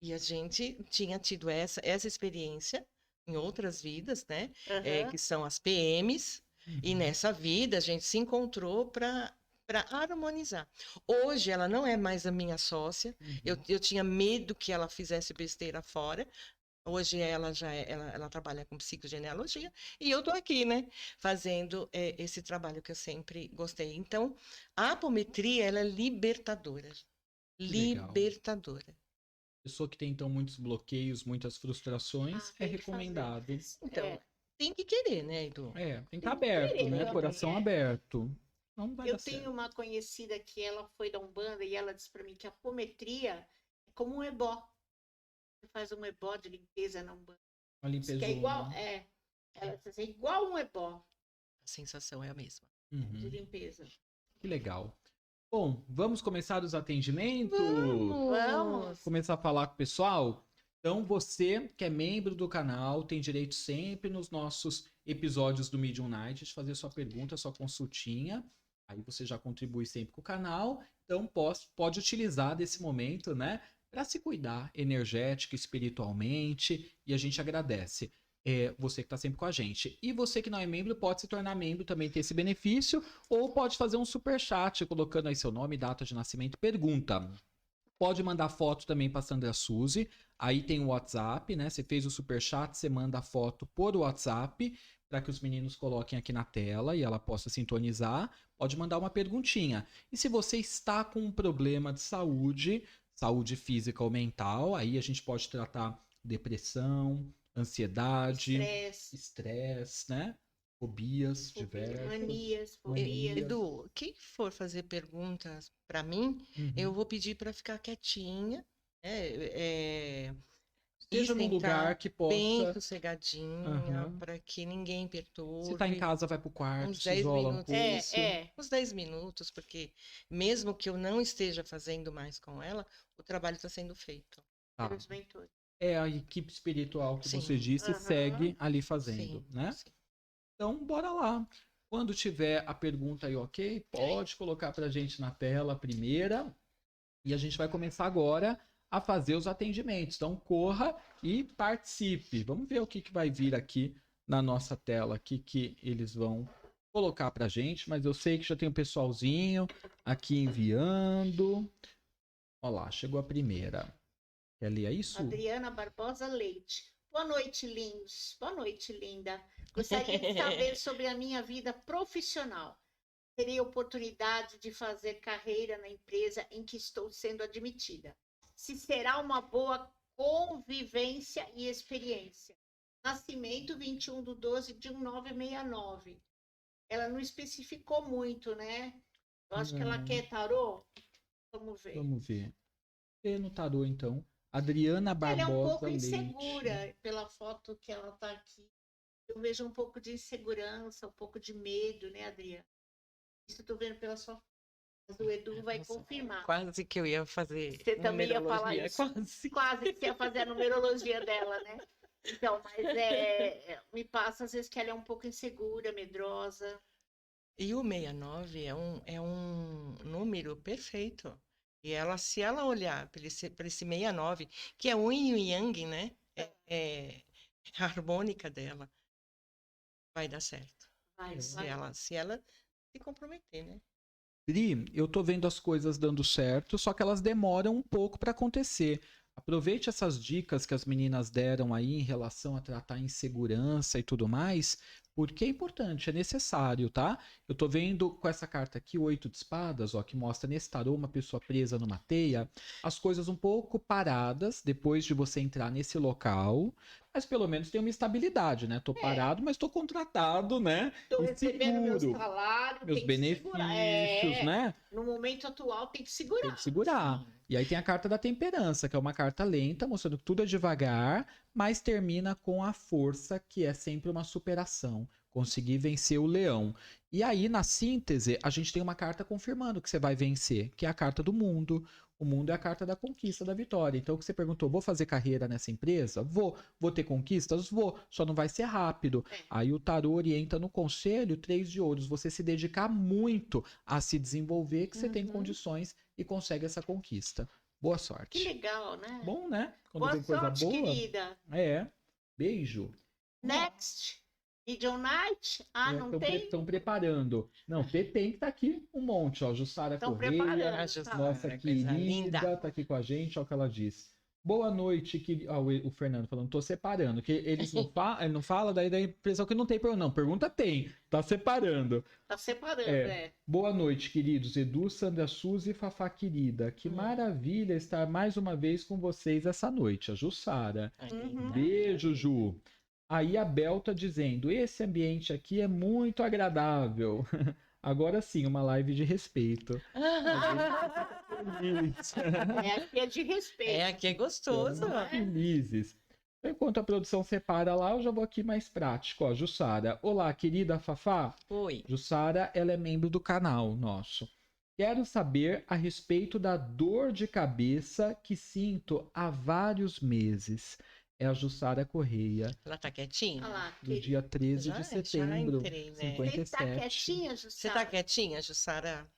E a gente tinha tido essa experiência em outras vidas, né? Que são as PMs. E nessa vida a gente se encontrou para harmonizar. Hoje ela não é mais a minha sócia. Eu tinha medo que ela fizesse besteira fora. Hoje ela trabalha com psicogenealogia e eu tô aqui, né, fazendo esse trabalho que eu sempre gostei. Então, a apometria, ela é libertadora. Libertadora. Pessoa que tem, então, muitos bloqueios, muitas frustrações, é recomendado. Então, tem que querer, né, Edu? Tem que estar aberto, né? Coração aberto. Não vai eu tenho uma conhecida que ela foi da Umbanda e ela disse para mim que a apometria é como um ebó. Você faz um ebó de limpeza na Umbanda. Uma limpeza. É igual, ela diz, é igual um ebó. A sensação é a mesma. De limpeza. Que legal. Bom, vamos começar os atendimentos? Vamos! Começar a falar com o pessoal? Então, você que é membro do canal tem direito sempre nos nossos episódios do Medium Night de fazer sua pergunta, sua consultinha. Aí você já contribui sempre com o canal. Então, pode utilizar desse momento, né? Para se cuidar energética, espiritualmente. E a gente agradece. Você que está sempre com a gente. E você que não é membro, pode se tornar membro, também ter esse benefício. Ou pode fazer um superchat, colocando aí seu nome, data de nascimento e pergunta. Pode mandar foto também para Sandra Suzy. Aí tem o WhatsApp, né? Você fez o superchat, você manda a foto por WhatsApp para que os meninos coloquem aqui na tela e ela possa sintonizar. Pode mandar uma perguntinha. E se você está com um problema de saúde física ou mental, aí a gente pode tratar depressão, ansiedade, estresse, né? Fobias diversas. Manias, fobias. Edu, quem for fazer perguntas para mim, eu vou pedir para ficar quietinha. Seja num lugar que possa... bem sossegadinha, para que ninguém perturbe. Se tá em casa, vai pro quarto, uns se 10 isola minutos, um pouco. uns 10 minutos, porque mesmo que eu não esteja fazendo mais com ela, o trabalho está sendo feito. Tá. Pelos mentores. É a equipe espiritual que Sim. você disse segue ali fazendo, Sim, né? sim. Então, bora lá. Quando tiver a pergunta aí, ok, pode colocar pra gente na tela a primeira. E a gente vai começar agora a fazer os atendimentos. Então, corra e participe. Vamos ver o que vai vir aqui na nossa tela, o que eles vão colocar pra gente. Mas eu sei que já tem um pessoalzinho aqui enviando. Olha lá, chegou a primeira. Quer ler isso? Adriana Barbosa Leite. Boa noite, lindos. Boa noite, linda. Gostaria de saber sobre a minha vida profissional. Terei oportunidade de fazer carreira na empresa em que estou sendo admitida. Se será uma boa convivência e experiência. Nascimento 21/12/1969. Ela não especificou muito, né? Eu acho que ela quer tarô. Vamos ver. Vamos ver. E no tarô, então. Adriana Barbosa Ela é um pouco Leite. insegura pela foto que ela está aqui. Eu vejo um pouco de insegurança, um pouco de medo, né, Adriana? Isso eu tô vendo pela sua foto. Mas o Edu vai confirmar. Quase que eu ia fazer. Você também ia falar isso. Quase que você ia fazer a numerologia dela, né? Então, mas me passa às vezes que ela é um pouco insegura, medrosa. E o 69 é um número perfeito. E ela, se ela olhar para esse 69, que é o yin e yang, né? É a harmônica dela, vai dar certo. Se ela se comprometer, né? Pri, eu tô vendo as coisas dando certo, só que elas demoram um pouco para acontecer. Aproveite essas dicas que as meninas deram aí em relação a tratar insegurança e tudo mais, porque é importante, é necessário, tá? Eu tô vendo com essa carta aqui, o 8 de espadas, ó, que mostra nesse tarô uma pessoa presa numa teia, as coisas um pouco paradas depois de você entrar nesse local, mas pelo menos tem uma estabilidade, né? Tô parado, mas tô contratado, né? Tô E recebendo meu seguro. salário, Meus tem benefícios, que segurar. né? No momento atual tem que segurar. Tem que segurar. Sim. E aí tem a carta da temperança, que é uma carta lenta, mostrando que tudo é devagar, mas termina com a força, que é sempre uma superação. Conseguir vencer o leão. E aí, na síntese, a gente tem uma carta confirmando que você vai vencer, que é a carta do mundo. O mundo é a carta da conquista, da vitória. Então, o que você perguntou, vou fazer carreira nessa empresa? Vou. Vou ter conquistas? Vou. Só não vai ser rápido. Aí o tarô orienta no conselho 3 de ouros. Você se dedicar muito a se desenvolver, que você tem condições e consegue essa conquista. Boa sorte. Que legal, né? Bom, né? Quando Boa tem coisa sorte, boa. querida. Beijo. Next. Medium Night? Não tem? Estão preparando. Não, tem que estar aqui um monte, ó. Jussara Correia, nossa querida, tá aqui com a gente, ó o que ela disse. Boa noite, que o Fernando falando, tô separando, que eles não falam, ele não fala, daí dá a impressão que não tem pergunta. Não, pergunta tem, tá separando. Tá separando, Boa noite, queridos, Edu, Sandra, Suzy e Fafá querida. Que maravilha estar mais uma vez com vocês essa noite, a Jussara. Beijo, Ju. Aí a Bel tá dizendo, esse ambiente aqui é muito agradável. Agora sim, uma live de respeito. Aqui é de respeito. Aqui é gostoso. Felizes. Enquanto a produção separa lá, eu já vou aqui mais prático. Ó, Jussara. Olá, querida Fafá. Oi. Jussara, ela é membro do canal nosso. Quero saber a respeito da dor de cabeça que sinto há vários meses. É a Jussara Correia. Ela tá quietinha? Do dia 13 de setembro. Já entrei, né? 57. Você tá quietinha, Jussara? Você tá quietinha, Jussara?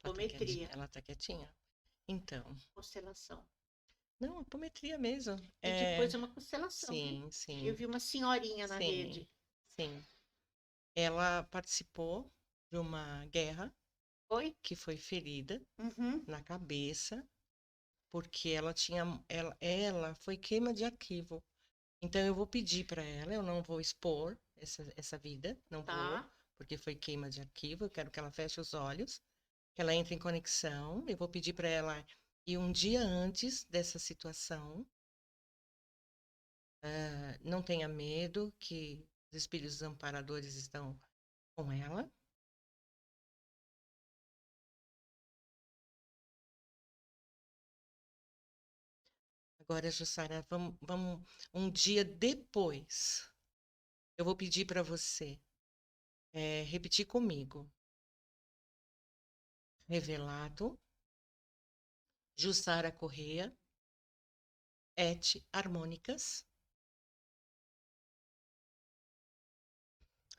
Apometria. Ela tá quietinha? Então. Constelação. Não, apometria mesmo. E depois é uma constelação. Sim. Eu vi uma senhorinha na rede. Sim. Ela participou de uma guerra. Que foi ferida na cabeça. Porque ela foi queima de arquivo. Então eu vou pedir para ela, eu não vou expor essa vida, não vou, porque foi queima de arquivo. Eu quero que ela feche os olhos, que ela entre em conexão. Eu vou pedir para ela ir um dia antes dessa situação. Não tenha medo, que os espíritos amparadores estão com ela. Agora, Jussara, vamos um dia depois. Eu vou pedir para você repetir comigo. Revelato, Jussara Correia, et harmônicas.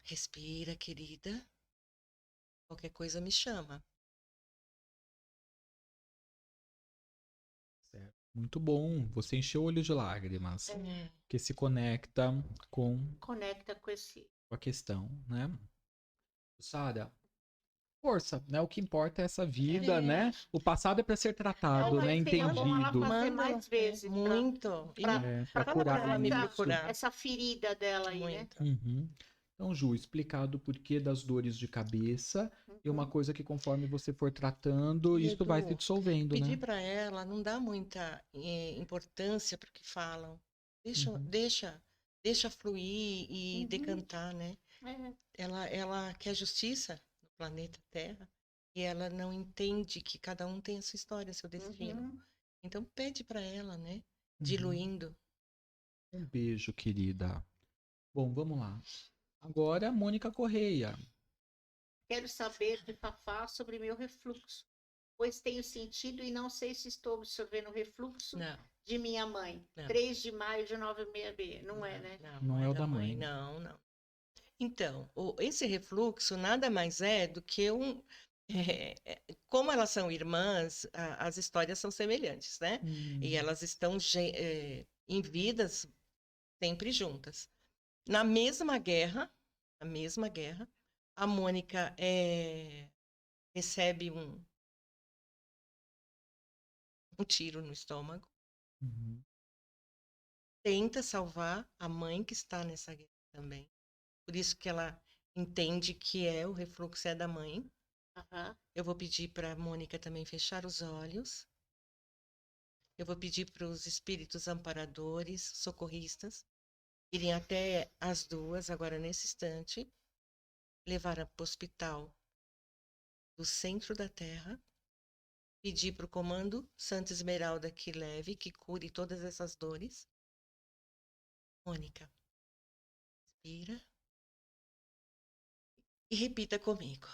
Respira, querida. Qualquer coisa me chama. Certo. Muito bom. Você encheu o olho de lágrimas. Que se conecta com a questão, né? Sara, força, né? O que importa é essa vida, né? O passado é para ser tratado, né? Entendido. Fazer mais vezes. Muito. Para curar ela me isso. procurar. Essa ferida dela aí, né? Uhum. Então, Ju, explicado o porquê das dores de cabeça e uma coisa que conforme você for tratando, E, isso Edu, vai se dissolvendo, pedir né? para ela não dá muita importância para o que falam. Deixa fluir e decantar, né? Ela quer justiça no planeta Terra e ela não entende que cada um tem a sua história, seu destino. Então pede para ela, né? Diluindo. Um beijo, querida. Bom, vamos lá. Agora, Mônica Correia. Quero saber de Fafá sobre meu refluxo, pois tenho sentido e não sei se estou absorvendo o refluxo de minha mãe. 3 de maio de 966. Não é, né? Não é o da mãe. Não. Então, esse refluxo nada mais é do que como elas são irmãs, as histórias são semelhantes, né? E elas estão em vidas sempre juntas. Na mesma guerra, a Mônica recebe um tiro no estômago. Tenta salvar a mãe que está nessa guerra também. Por isso que ela entende que o refluxo é da mãe. Eu vou pedir para a Mônica também fechar os olhos. Eu vou pedir para os espíritos amparadores, socorristas, irem até as duas, agora nesse instante, levar para o hospital do centro da Terra, pedir para o comando Santa Esmeralda que leve, que cure todas essas dores. Mônica, respira e repita comigo.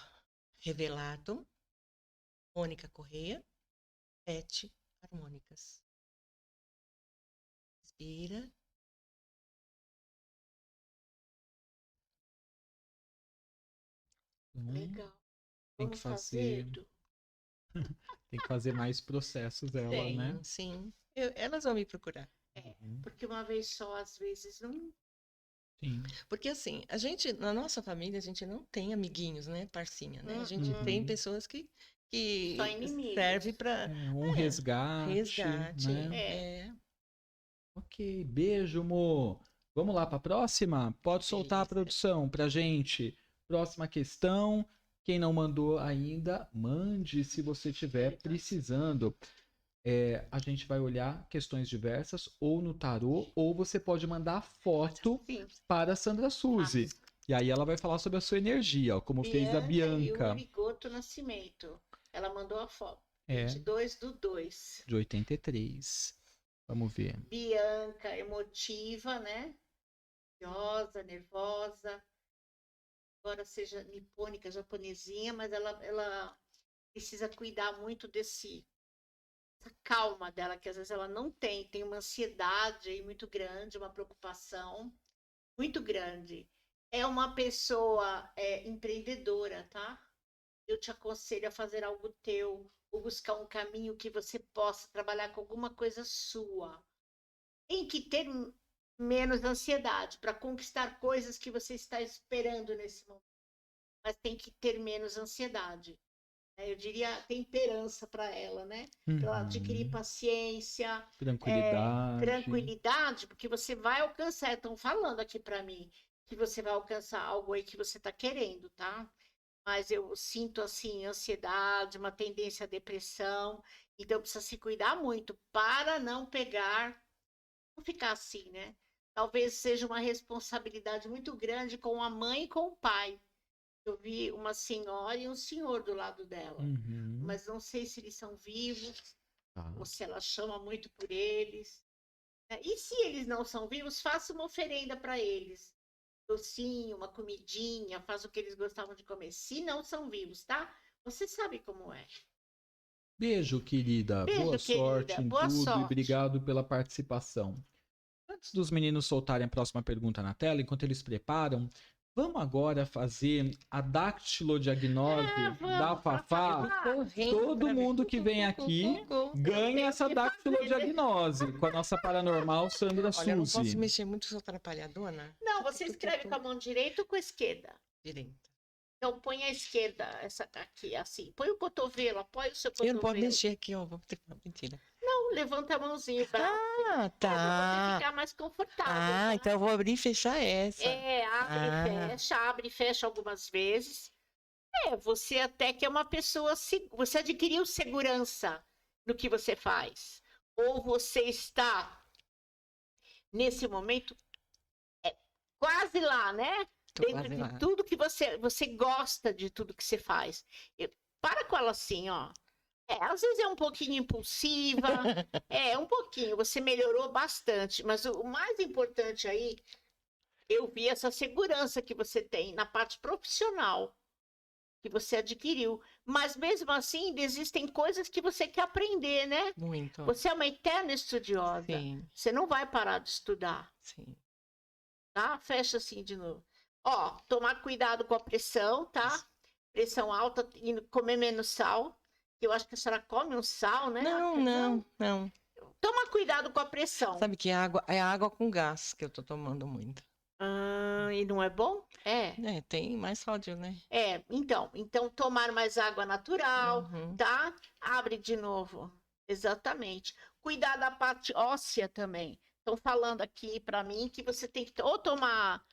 Revelato, Mônica Correia, et harmônicas. Respira. Legal. Tem que fazer. Tem que fazer mais processos dela, né? Sim. Elas vão me procurar. Porque uma vez só, às vezes, não. Sim. Porque assim, na nossa família, a gente não tem amiguinhos, né? Parcinha, né? A gente tem pessoas que servem para um resgate. Né? Ok, beijo, Mo. Vamos lá para a próxima? Pode soltar a produção pra gente. Próxima questão. Quem não mandou ainda, mande se você estiver precisando. A gente vai olhar questões diversas, ou no tarô, ou você pode mandar foto para a Sandra Suzy. E aí ela vai falar sobre a sua energia, ó, como fez a Bianca. E o Rigoto Nascimento. Ela mandou a foto. 22/2. De 83. Vamos ver. Bianca, emotiva, né? Ansiosa, nervosa. Embora seja nipônica, japonesinha, mas ela precisa cuidar muito essa calma dela, que às vezes ela não tem. Tem uma ansiedade aí muito grande, uma preocupação muito grande. É uma pessoa empreendedora, tá? Eu te aconselho a fazer algo teu, ou buscar um caminho que você possa trabalhar com alguma coisa sua. Tem que ter menos ansiedade para conquistar coisas que você está esperando nesse momento. Mas tem que ter menos ansiedade. Eu diria temperança para ela, né? Para ela adquirir paciência, tranquilidade, porque você vai alcançar. Estão falando aqui para mim que você vai alcançar algo aí que você está querendo, tá? Mas eu sinto assim ansiedade, uma tendência à depressão, então precisa se cuidar muito para não ficar assim, né? Talvez seja uma responsabilidade muito grande com a mãe e com o pai. Eu vi uma senhora e um senhor do lado dela, mas não sei se eles são vivos ou se ela chama muito por eles. E se eles não são vivos, faça uma oferenda para eles. Docinho, uma comidinha, faz o que eles gostavam de comer. Se não são vivos, tá? Você sabe como é. Beijo, querida. Beijo, Boa sorte querida. em Boa tudo sorte. e obrigado pela participação. Antes dos meninos soltarem a próxima pergunta na tela, enquanto eles preparam, vamos agora fazer a dactilodiagnose da Fafá. Todo mundo que vem aqui ganha essa dactilodiagnose com a nossa paranormal Sandra Suzy. Olha, eu não posso mexer muito, sou atrapalhadona. Não, você escreve com a mão direita ou com a esquerda? Direita. Então põe a esquerda, essa aqui, assim. Põe o cotovelo, apoia o seu cotovelo. Eu não posso mexer aqui, ó. Vou ter mentira. Não, levanta a mãozinha, o braço. Ah, tá. Pra você ficar mais confortável. Ah, tá? então eu vou abrir e fechar essa. Abre e fecha algumas vezes. Você até que é uma pessoa, você adquiriu segurança no que você faz. Ou você está, nesse momento, quase lá, né? Dentro de tudo que você gosta de tudo que você faz. Para com ela assim, ó. Às vezes é um pouquinho impulsiva, um pouquinho, você melhorou bastante, mas o mais importante aí, eu vi essa segurança que você tem na parte profissional, que você adquiriu, mas mesmo assim, existem coisas que você quer aprender, né? Muito. Você é uma eterna estudiosa, Sim. Você não vai parar de estudar. Sim. Tá? Fecha assim de novo. Ó, tomar cuidado com a pressão, tá? Pressão alta, e comer menos sal. Eu acho que a senhora come um sal, né? Não. Toma cuidado com a pressão. Sabe que é água com gás que eu tô tomando muito. E não é bom? Tem mais sódio, né? Então tomar mais água natural, tá? Abre de novo. Exatamente. Cuidar da parte óssea também. Estão falando aqui para mim que você tem que ou tomar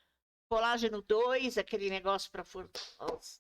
colágeno 2, aquele negócio para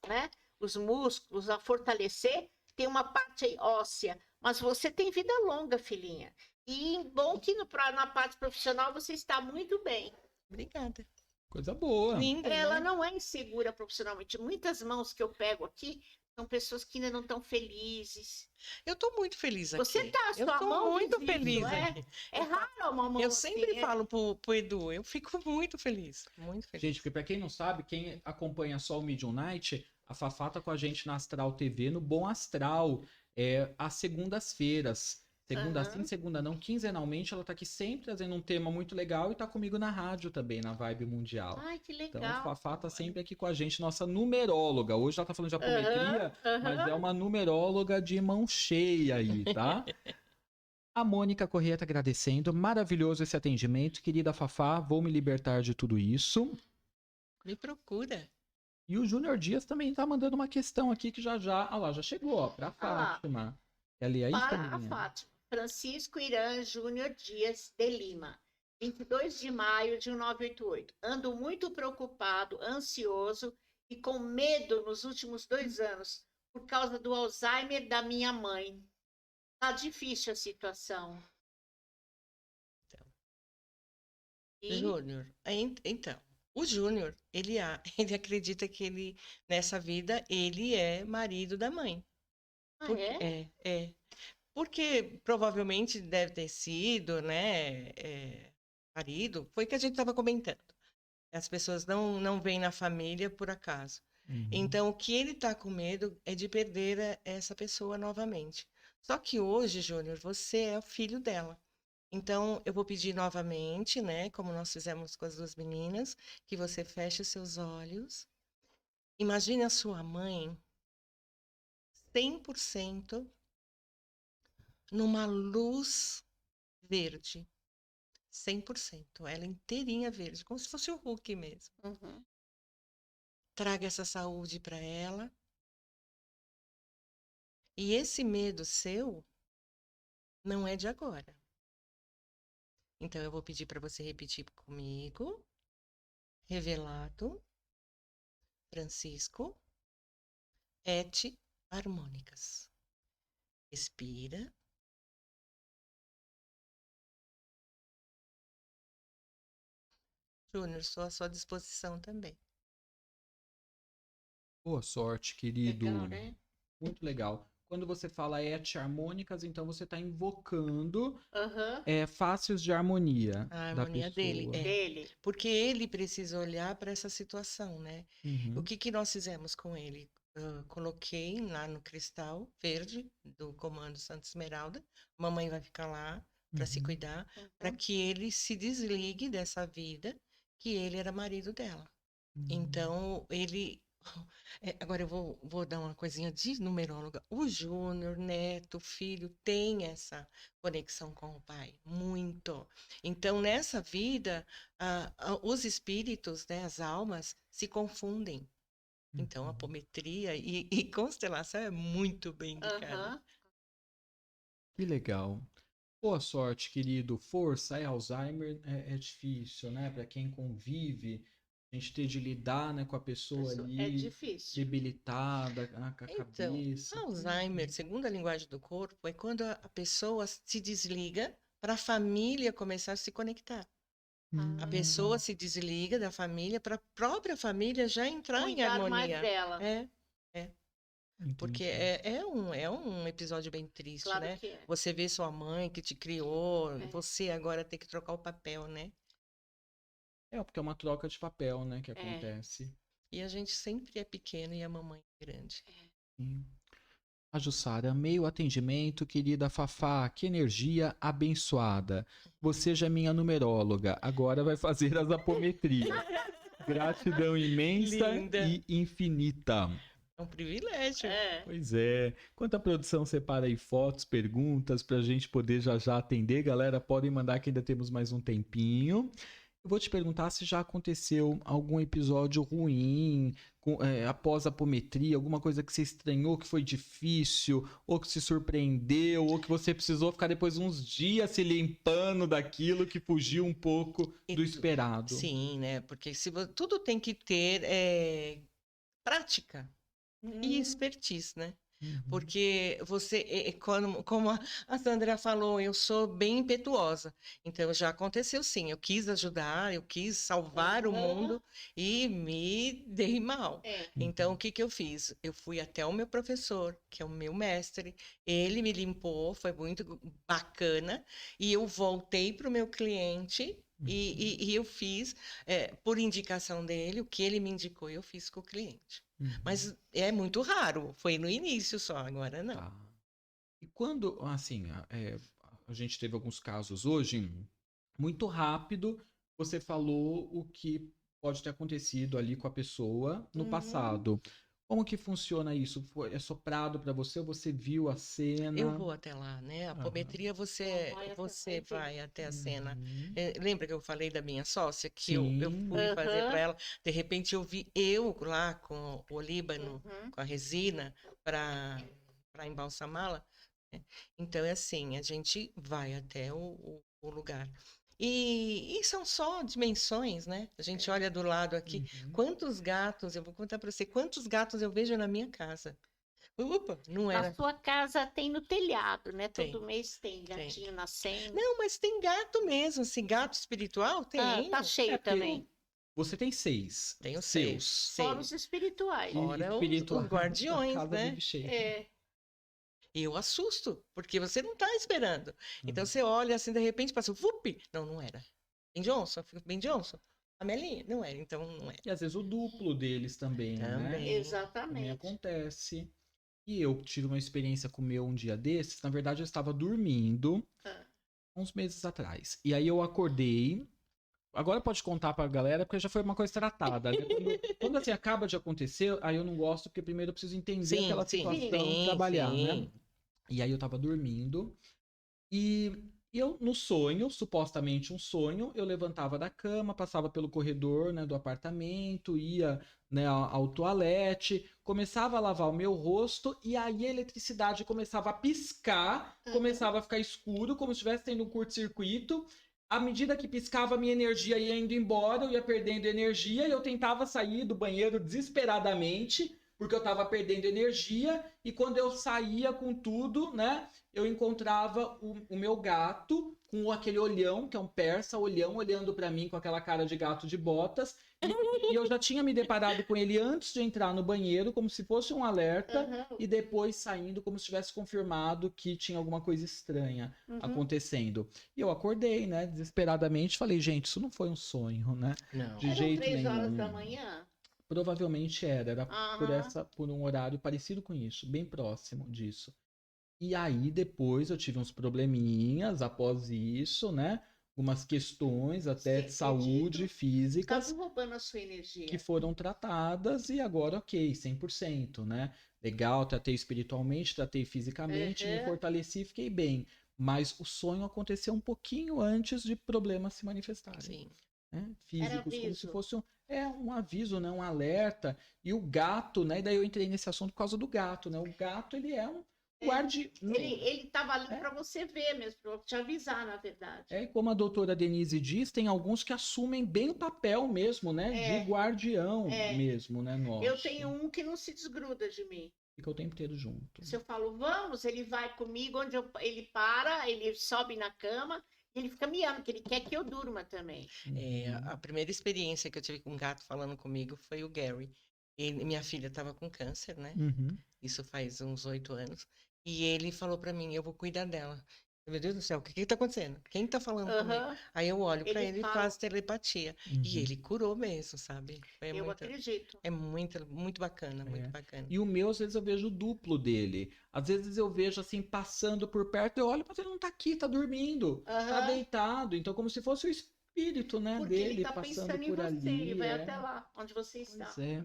né? Os músculos, a fortalecer. Tem uma parte aí óssea, mas você tem vida longa, filhinha. E bom que na parte profissional você está muito bem. Obrigada. Coisa boa. Linda, ela né? não é insegura profissionalmente. Muitas mãos que eu pego aqui são pessoas que ainda não estão felizes. Eu tô muito feliz aqui. Você tá, eu tô muito feliz aqui. É raro uma mão Eu assim, sempre falo pro Edu, eu fico muito feliz. Muito feliz. Gente, porque pra quem não sabe, quem acompanha só o Medium Night, a Fafá tá com a gente na Astral TV, no Bom Astral, às segundas-feiras. Segunda sim, segunda não. Quinzenalmente, ela tá aqui sempre trazendo um tema muito legal e tá comigo na rádio também, na Vibe Mundial. Ai, que legal. Então, a Fafá tá sempre aqui com a gente, nossa numeróloga. Hoje ela tá falando de apometria, mas é uma numeróloga de mão cheia aí, tá? A Mônica Corrêa tá agradecendo. Maravilhoso esse atendimento. Querida Fafá, vou me libertar de tudo isso. Me procura. E o Júnior Dias também tá mandando uma questão aqui que já... Olha lá, já chegou, ó, pra Fátima. Ali aí, para a Fátima. Francisco Irã Júnior Dias de Lima. 22 de maio de 1988. Ando muito preocupado, ansioso e com medo nos últimos 2 anos por causa do Alzheimer da minha mãe. Tá difícil a situação. Júnior, então, o Júnior, ele acredita que nessa vida, ele é marido da mãe. Porque provavelmente deve ter sido, né, marido, foi o que a gente estava comentando. As pessoas não vêm na família por acaso. Então, o que ele está com medo é de perder essa pessoa novamente. Só que hoje, Júnior, você é o filho dela. Então, eu vou pedir novamente, né, como nós fizemos com as 2 meninas, que você feche os seus olhos. Imagine a sua mãe 100% numa luz verde. 100%. Ela inteirinha verde, como se fosse o Hulk mesmo. Traga essa saúde para ela. E esse medo seu não é de agora. Então, eu vou pedir para você repetir comigo. Revelato, Francisco, et harmônicas. Respira. Júnior, estou à sua disposição também. Boa sorte, querido. Legal, né? Muito legal. quando você fala et harmônicas, então você está invocando fácios de harmonia. A harmonia dele. Porque ele precisa olhar para essa situação, né? O que nós fizemos com ele? Coloquei lá no cristal verde do Comando Santa Esmeralda. Mamãe vai ficar lá para se cuidar, para que ele se desligue dessa vida, que ele era marido dela. Então, ele... Agora eu vou dar uma coisinha de numeróloga. O Júnior, neto, filho, tem essa conexão com o pai, muito. Então, nessa vida, os espíritos, né, as almas, se confundem. Então, a apometria e constelação é muito bem indicada. Que legal. Boa sorte, querido. Força, Alzheimer é difícil, né? Para quem convive, a gente ter de lidar, né, com a pessoa ali debilitada, com a cabeça. Alzheimer, segundo a linguagem do corpo, é quando a pessoa se desliga para a família começar a se conectar. A pessoa se desliga da família para a própria família já entrar em harmonia. Mais dela. Porque é um episódio bem triste, claro, né? Você vê sua mãe que te criou, você agora tem que trocar o papel, né? Porque é uma troca de papel, né, que acontece. E a gente sempre é pequeno e a mamãe é grande. A Jussara, amei o atendimento, querida Fafá, que energia abençoada. Você já é minha numeróloga, agora vai fazer as apometrias. Gratidão imensa e infinita. É um privilégio. Pois é. Enquanto a produção separa aí fotos, perguntas, pra gente poder já atender, galera, podem mandar que ainda temos mais um tempinho. Eu vou te perguntar se já aconteceu algum episódio ruim após a apometria, alguma coisa que você estranhou, que foi difícil, ou que se surpreendeu, ou que você precisou ficar depois uns dias se limpando daquilo que fugiu um pouco do esperado. Sim, né? Porque tudo tem que ter prática e expertise, né? Porque você, como a Sandra falou, eu sou bem impetuosa. Então, já aconteceu sim. Eu quis ajudar, eu quis salvar o mundo e me dei mal. Então, o que eu fiz? Eu fui até o meu professor, que é o meu mestre. Ele me limpou, foi muito bacana. E eu voltei para o meu cliente e eu fiz, por indicação dele, o que ele me indicou, eu fiz com o cliente. Mas é muito raro, foi no início só, agora não. Tá. E quando, assim, a gente teve alguns casos hoje, muito rápido, você falou o que pode ter acontecido ali com a pessoa no passado. Como que funciona isso? É soprado para você ou você viu a cena? Eu vou até lá, né? A apometria você vai até a cena. Lembra que eu falei da minha sócia? Que eu fui fazer para ela. De repente eu vi eu lá com o Líbano, com a resina, para embalsamá-la. Então é assim, a gente vai até o lugar. E são só dimensões, né? A gente olha do lado aqui. Quantos gatos, eu vou contar para você, quantos gatos eu vejo na minha casa. Opa, não era. A sua casa tem no telhado, né? Todo mês tem gatinho nascendo. Não, mas tem gato mesmo, assim, gato espiritual tem. Tá cheio também. Você tem 6. Tenho 6. Fora os espirituais. Fora os guardiões, né? Eu assusto, porque você não está esperando. Então você olha assim, de repente passa, não era. Ben Johnson, Ben Johnson. A Melinha, não era, então não era. E às vezes o duplo deles também, né? Exatamente. Também acontece. E eu tive uma experiência com o meu um dia desses. Na verdade, eu estava dormindo uns meses atrás. E aí eu acordei. Agora pode contar pra galera, porque já foi uma coisa tratada, né? Quando assim acaba de acontecer, aí eu não gosto, porque primeiro eu preciso entender aquela situação e trabalhar, né? E aí eu tava dormindo e eu, no sonho, supostamente um sonho, eu levantava da cama, passava pelo corredor, né, do apartamento, ia, né, ao toalete, começava a lavar o meu rosto e aí a eletricidade começava a piscar, começava a ficar escuro, como se estivesse tendo um curto-circuito. À medida que piscava, a minha energia ia indo embora, eu ia perdendo energia e eu tentava sair do banheiro desesperadamente porque eu tava perdendo energia, e quando eu saía com tudo, né, eu encontrava o meu gato com aquele olhão, que é um persa, olhão, olhando pra mim com aquela cara de gato de botas, e eu já tinha me deparado com ele antes de entrar no banheiro, como se fosse um alerta, e depois saindo como se tivesse confirmado que tinha alguma coisa estranha acontecendo. E eu acordei, né, desesperadamente, falei, gente, isso não foi um sonho, né? Não. De jeito 3 nenhum. horas da manhã? Provavelmente era por um horário parecido com isso, bem próximo disso. E aí depois eu tive uns probleminhas após isso, né? Algumas questões até de saúde físicas roubando a sua energia. que foram tratadas e agora ok, 100%, né? Legal, tratei espiritualmente, tratei fisicamente, me fortaleci, fiquei bem. Mas o sonho aconteceu um pouquinho antes de problemas se manifestarem. Sim. Né? Físicos, como se fosse um aviso, né? Um alerta. E o gato, né? E daí eu entrei nesse assunto por causa do gato, né? O gato, ele é um guardião. Ele estava ali para você ver mesmo, para te avisar, na verdade. E como a doutora Denise diz, tem alguns que assumem bem o papel mesmo, né? De guardião mesmo, né? Nosso. Eu tenho um que não se desgruda de mim. Fica o tempo inteiro junto. Se eu falo, vamos, ele vai comigo, ele para, ele sobe na cama, e ele fica miando, porque ele quer que eu durma também. A primeira experiência que eu tive com um gato falando comigo foi o Gary. Minha filha estava com câncer, né? Isso faz uns 8 anos. E ele falou para mim, eu vou cuidar dela. Meu Deus do céu, o que está acontecendo? Quem está falando comigo? Aí eu olho para ele e faço telepatia. E ele curou mesmo, sabe? Eu acredito. É muito, muito bacana, muito bacana. E o meu, às vezes, eu vejo o duplo dele. Às vezes eu vejo, assim, passando por perto, eu olho, mas ele não tá aqui, tá dormindo, tá deitado. Então, como se fosse o espírito, né, porque dele ele tá passando pensando por em você, ali. ele vai até lá, onde você está. Pois é.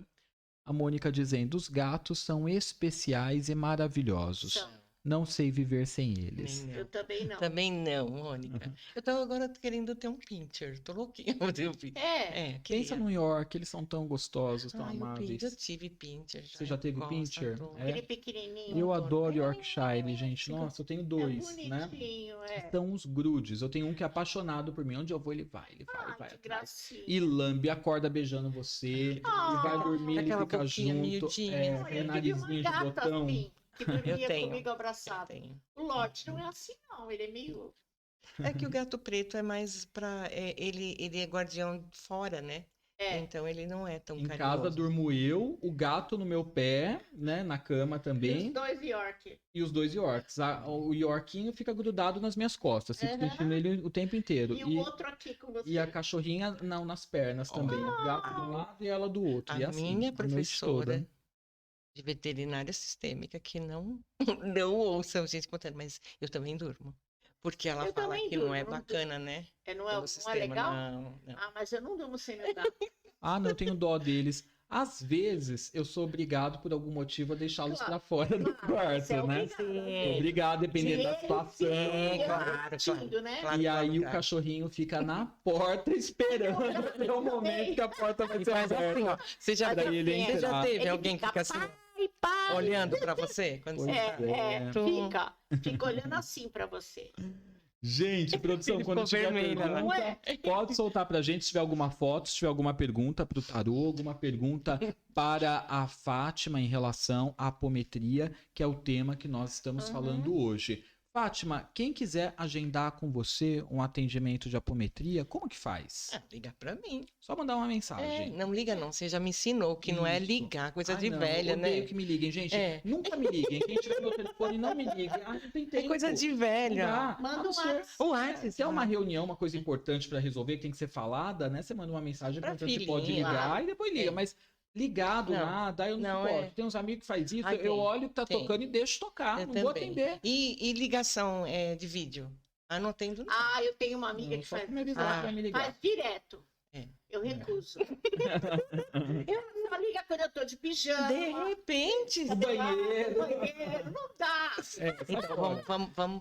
A Mônica dizendo, os gatos são especiais e maravilhosos. Não sei viver sem eles. Eu também não. Também não, Mônica. Eu tô agora querendo ter um pincher. Tô louquinha pra ter um pincher. Pensa no York, eles são tão gostosos, tão amáveis. Eu tive pincher. Você já teve pincher? Aquele pequenininho. Eu adoro Yorkshire, gente. Nossa, eu tenho 2, né? São uns grudes. Eu tenho um que é apaixonado por mim. Onde eu vou, ele vai. Ele vai. Que gracinha. E lambe, acorda beijando você. E vai dormir, ele fica junto. É narizinho de botão. Assim, que dormia comigo abraçado. O Lorde não é assim, não. Ele é meio... É que o gato preto é mais pra... ele é guardião fora, né? Então ele não é tão carinhoso. Em casa durmo eu, o gato no meu pé, né? Na cama também. E os 2 York. E os 2 Yorks. O Yorkinho fica grudado nas minhas costas. Fico sentindo ele o tempo inteiro. E o outro aqui com você. E a cachorrinha, não, nas pernas também. O gato de um lado e ela do outro. A e assim, minha professora de veterinária sistêmica que não ouçam gente contando, mas eu também durmo. Porque ela fala que não é bacana, né? Não é legal? Não. Mas eu não durmo sem meu gato. Não, eu tenho dó deles. Às vezes, eu sou obrigado, por algum motivo, a deixá-los pra fora do quarto, né? Obrigado, dependendo da situação. Claro. Né? E aí o cachorrinho fica na porta esperando até o momento que a porta vai ser aberta. Assim, você já teve alguém que fica assim, olhando pra você? Quando fica olhando assim pra você. Gente, produção, quando tiver pergunta, pode soltar pra gente se tiver alguma foto, se tiver alguma pergunta pro tarô, alguma pergunta para a Fátima em relação à apometria, que é o tema que nós estamos falando hoje. Fátima, quem quiser agendar com você um atendimento de apometria, como que faz? Liga pra mim. Só mandar uma mensagem. Não liga não, você já me ensinou que não é ligar, coisa de velha, né? Eu odeio que me liguem, gente. Nunca me liguem. Quem tiver meu telefone, não me ligue. Não tem tempo. É coisa de velha. Manda um WhatsApp. Se é uma reunião, uma coisa importante para resolver, que tem que ser falada, né? Você manda uma mensagem, você pode ligar e depois liga. Mas ligado, nada, eu não suporto. Tem uns amigos que fazem isso, eu olho o que tá tocando e deixo tocar, não vou atender. E ligação de vídeo? Não atendo não. Eu tenho uma amiga que faz direto. Eu recuso. Eu só ligo quando eu tô de pijama. De repente. No banheiro. Não dá. Então,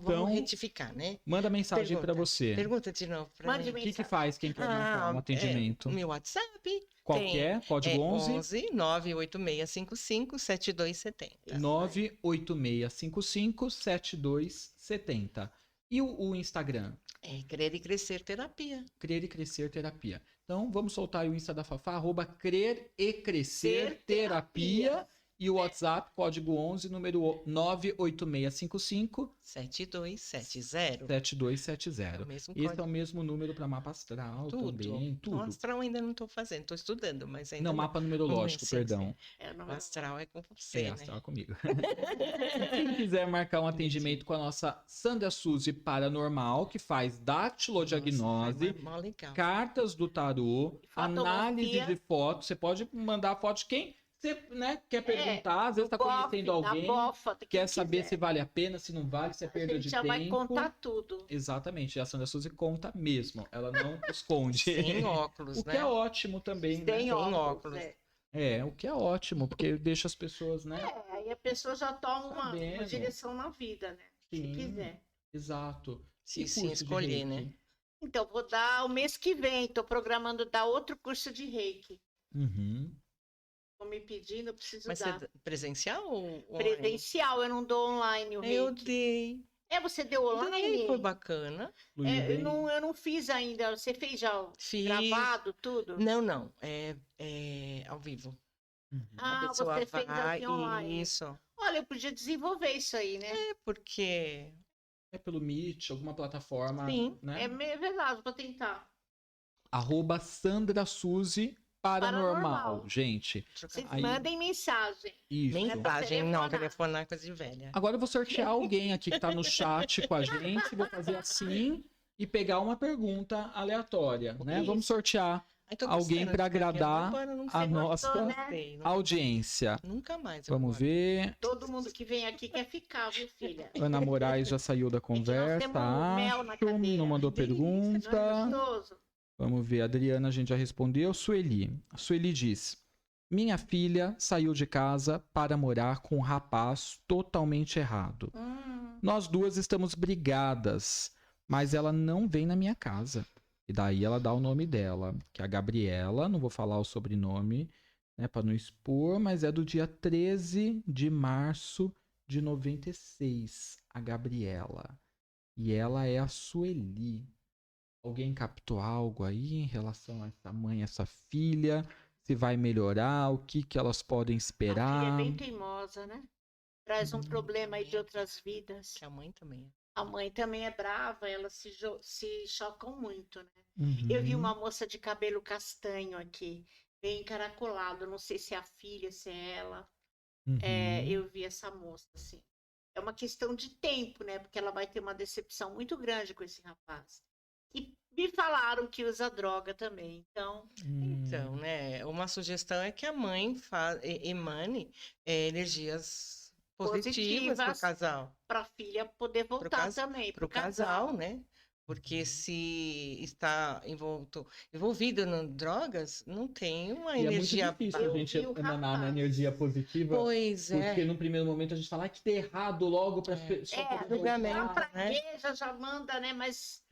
vamos retificar, né? Manda mensagem para você. Pergunta de novo pra mim. O que faz quem quer marcar um atendimento? Meu WhatsApp. Qual que é? Código 11 98655 7270. 98655 7270. E o Instagram? Crer e Crescer Terapia. Crer e Crescer Terapia. Então, vamos soltar o Insta da Fafá, @Crer e Crescer Terapia. E o WhatsApp, código 11, número 98655 7270. 7270. Esse é o mesmo número para mapa astral também, tudo. O astral ainda não estou fazendo, estou estudando, mas ainda não. Mapa numerológico, perdão. O astral é com você, né? Astral comigo. Quem quiser marcar um atendimento com a nossa Sandra Suzy Paranormal, que faz datilodiagnose, cartas do tarô, análise de fotos, você pode mandar foto de quem você, né, quer perguntar, às vezes está conhecendo alguém, quer saber se vale a pena, se não vale, se é perda de tempo. A gente já vai contar tudo. Exatamente, a Sandra Suzy conta mesmo, ela não esconde. Sem óculos, o que é ótimo também, né? Sem óculos. O que é ótimo, porque deixa as pessoas, né? Aí a pessoa já toma uma direção na vida, né? Sim, se quiser. Exato. Se escolher, né? Então, vou dar o mês que vem, estou programando dar outro curso de Reiki. Estão me pedindo, eu preciso dar. Mas presencial ou online? Presencial, eu não dou online o Reiki. Eu dei. Você deu online? Foi bacana. Eu não fiz ainda. Você fez já gravado, tudo? Não. É ao vivo. Você fez assim online. Isso. Olha, eu podia desenvolver isso aí, né? Porque... É pelo Meet, alguma plataforma. Sim. Né? É verdade, vou tentar. @Sandra Suzy Paranormal, gente. Vocês mandem mensagem. Isso. Mensagem, não, telefonar é coisa de velha. Agora eu vou sortear alguém aqui que tá no chat com a gente. Vou fazer assim e pegar uma pergunta aleatória, né? Vamos sortear alguém para agradar a nossa audiência. Nunca mais. Vamos ver. Todo mundo que vem aqui quer ficar, viu, filha? Ana Moraes já saiu da conversa. Não mandou pergunta. Vamos ver, Adriana, a gente já respondeu. Sueli diz: minha filha saiu de casa para morar com um rapaz totalmente errado. Nós duas estamos brigadas, mas ela não vem na minha casa. E daí ela dá o nome dela, que é a Gabriela, não vou falar o sobrenome, né, para não expor, mas é do dia 13 de março de 96, a Gabriela. E ela é a Sueli. Alguém captou algo aí em relação a essa mãe, essa filha? Se vai melhorar? O que elas podem esperar? A filha é bem teimosa, né? Traz um problema aí de outras vidas. Que a mãe também é. A mãe também é brava, elas se chocam muito, né? Eu vi uma moça de cabelo castanho aqui, bem encaracolado. Não sei se é a filha, se é ela. Eu vi essa moça, assim. É uma questão de tempo, né? Porque ela vai ter uma decepção muito grande com esse rapaz. E me falaram que usa droga também, então... Então, né, uma sugestão é que a mãe emane energias positivas para o casal. Para a filha poder voltar também. Para o casal, né? Porque se está envolvido em drogas, não tem uma energia... É muito difícil a gente emanar na energia positiva. Pois é. Porque no primeiro momento a gente fala que tá errado logo para as pessoas. Julgamento, né? Já manda, né? Mas...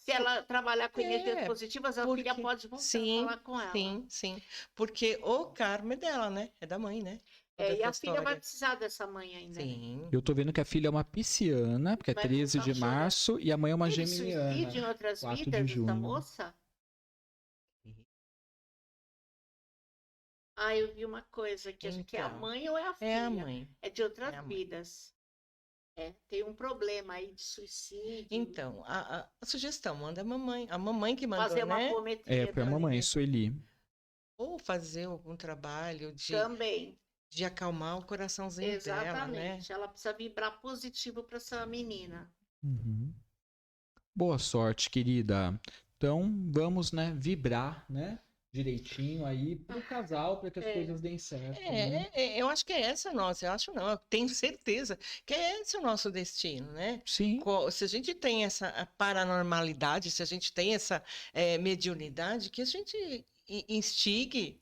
Se ela trabalhar com energias positivas, a filha pode voltar a falar com ela. Sim. Porque o karma é dela, né? É da mãe, né? E a filha vai precisar dessa mãe ainda. Sim. Eu tô vendo que a filha é uma pisciana, porque é 13 de março, e a mãe é uma geminiana. Suicídio em outras vidas, essa moça? Eu vi uma coisa que acho que é a mãe ou é a filha? É a mãe. É de outras vidas. Tem um problema aí de suicídio. Então, a sugestão, manda a mamãe que mandou, fazer uma apometria. Foi a mamãe, Sueli. Ou fazer algum trabalho de acalmar o coraçãozinho dela, né? Exatamente, ela precisa vibrar positivo para essa menina. Boa sorte, querida. Então, vamos, né, vibrar, né? Direitinho aí pro casal, para que as coisas deem certo. Eu acho que é essa nossa, eu tenho certeza que é esse o nosso destino, né? Sim. Se a gente tem essa paranormalidade, se a gente tem essa mediunidade, que a gente instigue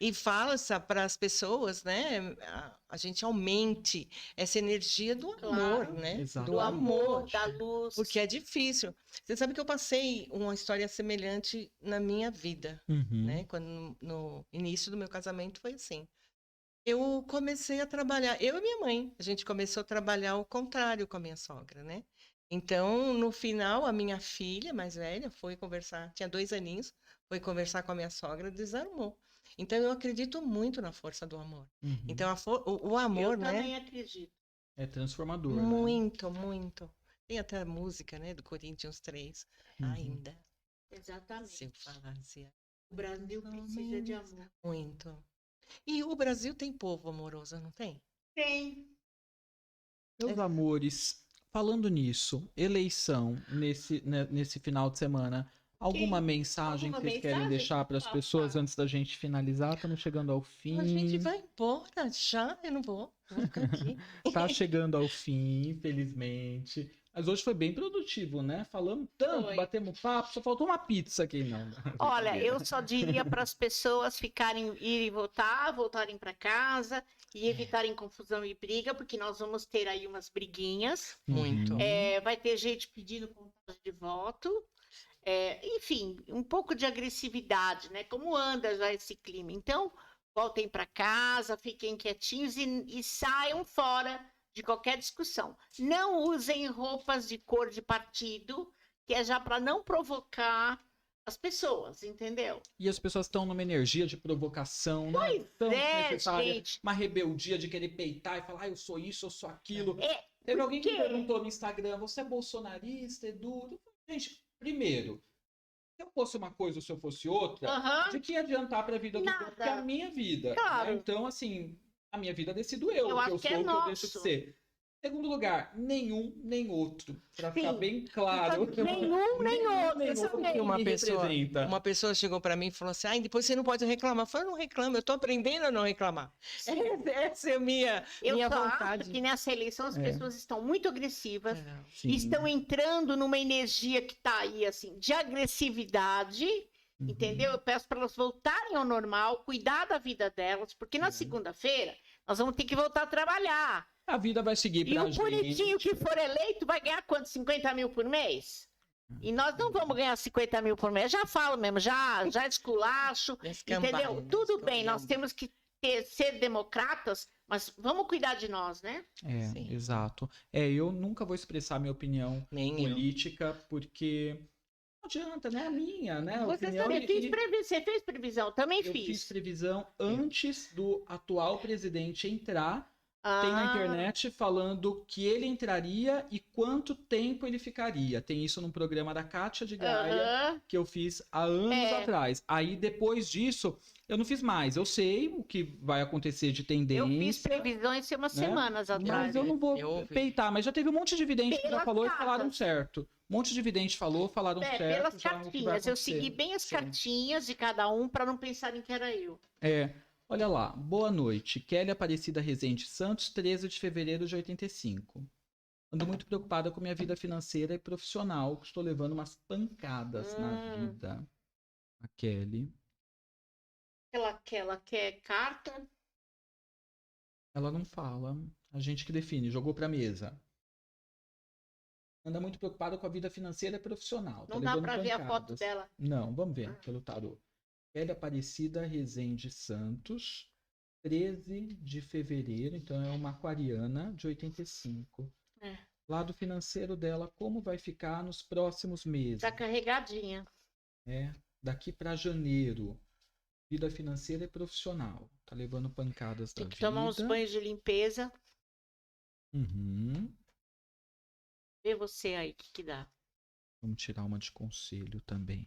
e fala para as pessoas, né? A gente aumente essa energia do amor, né? Exato. Do amor, da luz. Porque é difícil. Você sabe que eu passei uma história semelhante na minha vida, né? Quando no início do meu casamento foi assim. Eu comecei a trabalhar, eu e minha mãe, a gente começou a trabalhar ao contrário com a minha sogra, né? Então, no final, a minha filha mais velha foi conversar, tinha 2 aninhos, foi conversar com a minha sogra, desarmou. Então, eu acredito muito na força do amor. Então, o amor, eu né? Eu também acredito. É transformador, muito, né? Muito. Tem até a música, né, do Coríntios 3, ainda. Exatamente. Se eu falasse... O Brasil precisa de amor. Muito. E o Brasil tem povo amoroso, não tem? Tem. Meus amores, falando nisso, eleição nesse final de semana, alguma mensagem que vocês querem deixar para as pessoas antes da gente finalizar? Estamos chegando ao fim. A gente vai embora já, eu não vou ficar aqui. Tá chegando ao fim, infelizmente. Mas hoje foi bem produtivo, né? Falamos tanto, batemos papo, só faltou uma pizza aqui, não. Olha, eu só diria para as pessoas irem votar, voltarem para casa e evitarem confusão e briga, porque nós vamos ter aí umas briguinhas. Muito. Vai ter gente pedindo contagem de voto. Enfim, um pouco de agressividade, né? Como anda já esse clima. Então, voltem para casa, fiquem quietinhos e saiam fora de qualquer discussão. Não usem roupas de cor de partido, que é já para não provocar as pessoas, entendeu? E as pessoas estão numa energia de provocação, né? Tão necessária, gente. uma rebeldia de querer peitar e falar, eu sou isso, eu sou aquilo. Teve alguém que perguntou no Instagram, você é bolsonarista, Edu? Gente, primeiro, se eu fosse uma coisa ou se eu fosse outra, de que adiantar para a vida do povo? Porque é a minha vida. Claro. Né? Então, assim, a minha vida decido eu, eu o que eu acho sou, o que eu deixo de ser. Segundo lugar, nenhum nem outro. Para ficar bem claro. Nenhum nem outro. Uma pessoa chegou para mim e falou assim, depois você não pode reclamar. Eu falei, não reclamo, eu estou aprendendo a não reclamar. Essa é a minha vontade. Acho que nessa eleição as pessoas estão muito agressivas, estão entrando numa energia que está aí, assim, de agressividade, entendeu? Eu peço para elas voltarem ao normal, cuidar da vida delas, porque na segunda-feira nós vamos ter que voltar a trabalhar. A vida vai seguir pra gente. E o bonitinho que for eleito vai ganhar quanto? 50 mil por mês? E nós não vamos ganhar 50 mil por mês. Já falo mesmo, já esculacho, entendeu? Tudo bem, nós temos que ser democratas, mas vamos cuidar de nós, né? Sim. Exato. Eu nunca vou expressar minha opinião política, porque não adianta, né? A minha, né? Você fez previsão? Também fiz. Eu fiz previsão antes do atual presidente entrar. Tem na internet falando que ele entraria e quanto tempo ele ficaria. Tem isso num programa da Kátia de Gaia, que eu fiz há anos atrás. Aí, depois disso, eu não fiz mais. Eu sei o que vai acontecer de tendência. Eu fiz previsões umas semanas atrás. Mas eu não vou peitar. Mas já teve um monte de vidente que já falou e falaram certo. Um monte de vidente falaram certo. Pelas cartinhas. Eu segui bem as cartinhas de cada um para não pensarem que era eu. Olha lá, boa noite. Kelly Aparecida Rezende Santos, 13 de fevereiro de 85. Ando muito preocupada com minha vida financeira e profissional, que estou levando umas pancadas na vida. A Kelly. Ela quer carta? Ela não fala. A gente que define, jogou pra mesa. Anda muito preocupada com a vida financeira e profissional. Não dá pra ver a foto dela. Não, vamos ver pelo tarô. Kelly Aparecida Rezende Santos, 13 de fevereiro, então é uma aquariana de 85. Lado financeiro dela, como vai ficar nos próximos meses? Tá carregadinha. Daqui para janeiro. Vida financeira e profissional. Tá levando pancadas da vida. Tem que tomar uns banhos de limpeza. Vê você aí, o que dá? Vamos tirar uma de conselho também.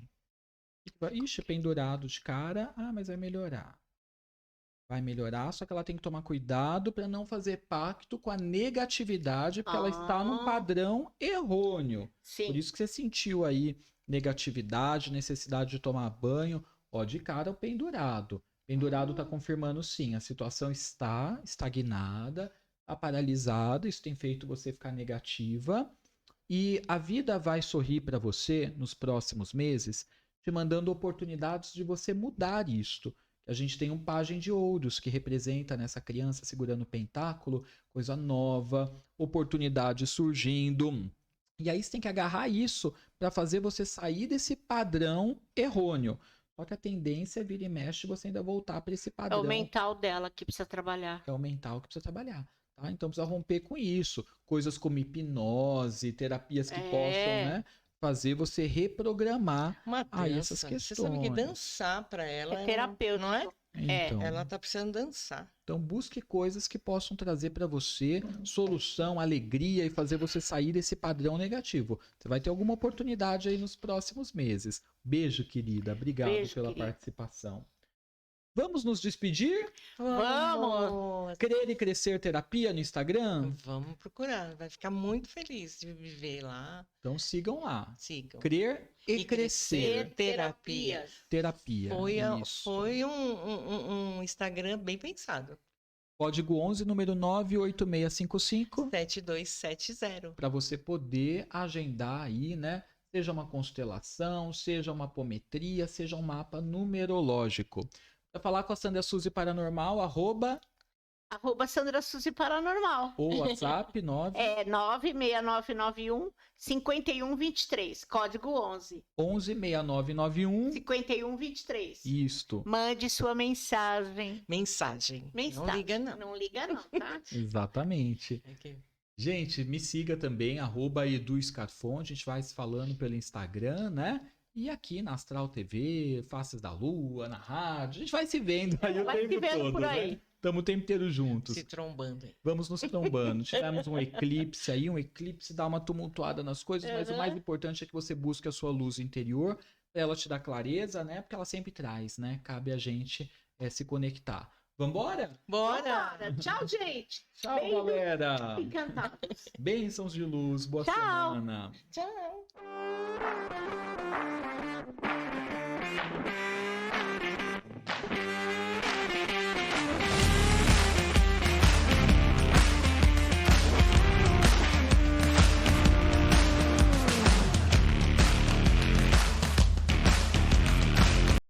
Ixi, pendurado de cara. Mas vai melhorar. Vai melhorar, só que ela tem que tomar cuidado para não fazer pacto com a negatividade, porque ela está num padrão errôneo. Sim. Por isso que você sentiu aí negatividade, necessidade de tomar banho. De cara o pendurado. Pendurado está confirmando sim, a situação está estagnada, está paralisada, isso tem feito você ficar negativa. E a vida vai sorrir para você nos próximos meses, te mandando oportunidades de você mudar isto. A gente tem um pajem de ouros que representa nessa criança segurando o pentáculo, coisa nova, oportunidade surgindo. E aí você tem que agarrar isso para fazer você sair desse padrão errôneo. Só que a tendência é vira e mexe você ainda voltar para esse padrão. É o mental dela que precisa trabalhar. É o mental que precisa trabalhar. Tá? Então precisa romper com isso. Coisas como hipnose, terapias que possam, né, fazer você reprogramar aí essas questões. Você sabe que dançar para ela é terapêutico, não é? Então, ela tá precisando dançar. Então busque coisas que possam trazer para você solução, alegria e fazer você sair desse padrão negativo. Você vai ter alguma oportunidade aí nos próximos meses. Beijo, querida. Obrigado pela participação. Vamos nos despedir? Vamos! Crer e Crescer Terapia no Instagram? Vamos procurar. Vai ficar muito feliz de me ver lá. Então sigam lá. Sigam. Crer e Crescer Terapia. Terapia. Foi um Instagram bem pensado. Código 11, número 98655 7270. Para você poder agendar aí, né? Seja uma constelação, seja uma apometria, seja um mapa numerológico. Para falar com a Sandra Suzy Paranormal, @... Sandra Suzy Paranormal. Ou WhatsApp 96991 5123, código 11. 116991 5123. Isto. Mande sua mensagem. Mensagem. Não liga não. Não liga não, tá? Exatamente. Gente, me siga também, @EduScarfon. A gente vai se falando pelo Instagram, né? E aqui na Astral TV, Faces da Lua, na rádio, a gente vai se vendo aí o tempo todo, por aí. Né? Estamos o tempo inteiro juntos. Se trombando aí. Vamos nos trombando. Tivemos um eclipse aí, um eclipse dá uma tumultuada nas coisas, mas o mais importante é que você busque a sua luz interior, pra ela te dar clareza, né? Porque ela sempre traz, né? Cabe a gente se conectar. Vambora? Bora! Tchau, gente! Tchau, galera! Encantados! Bênçãos de luz, boa semana! Tchau!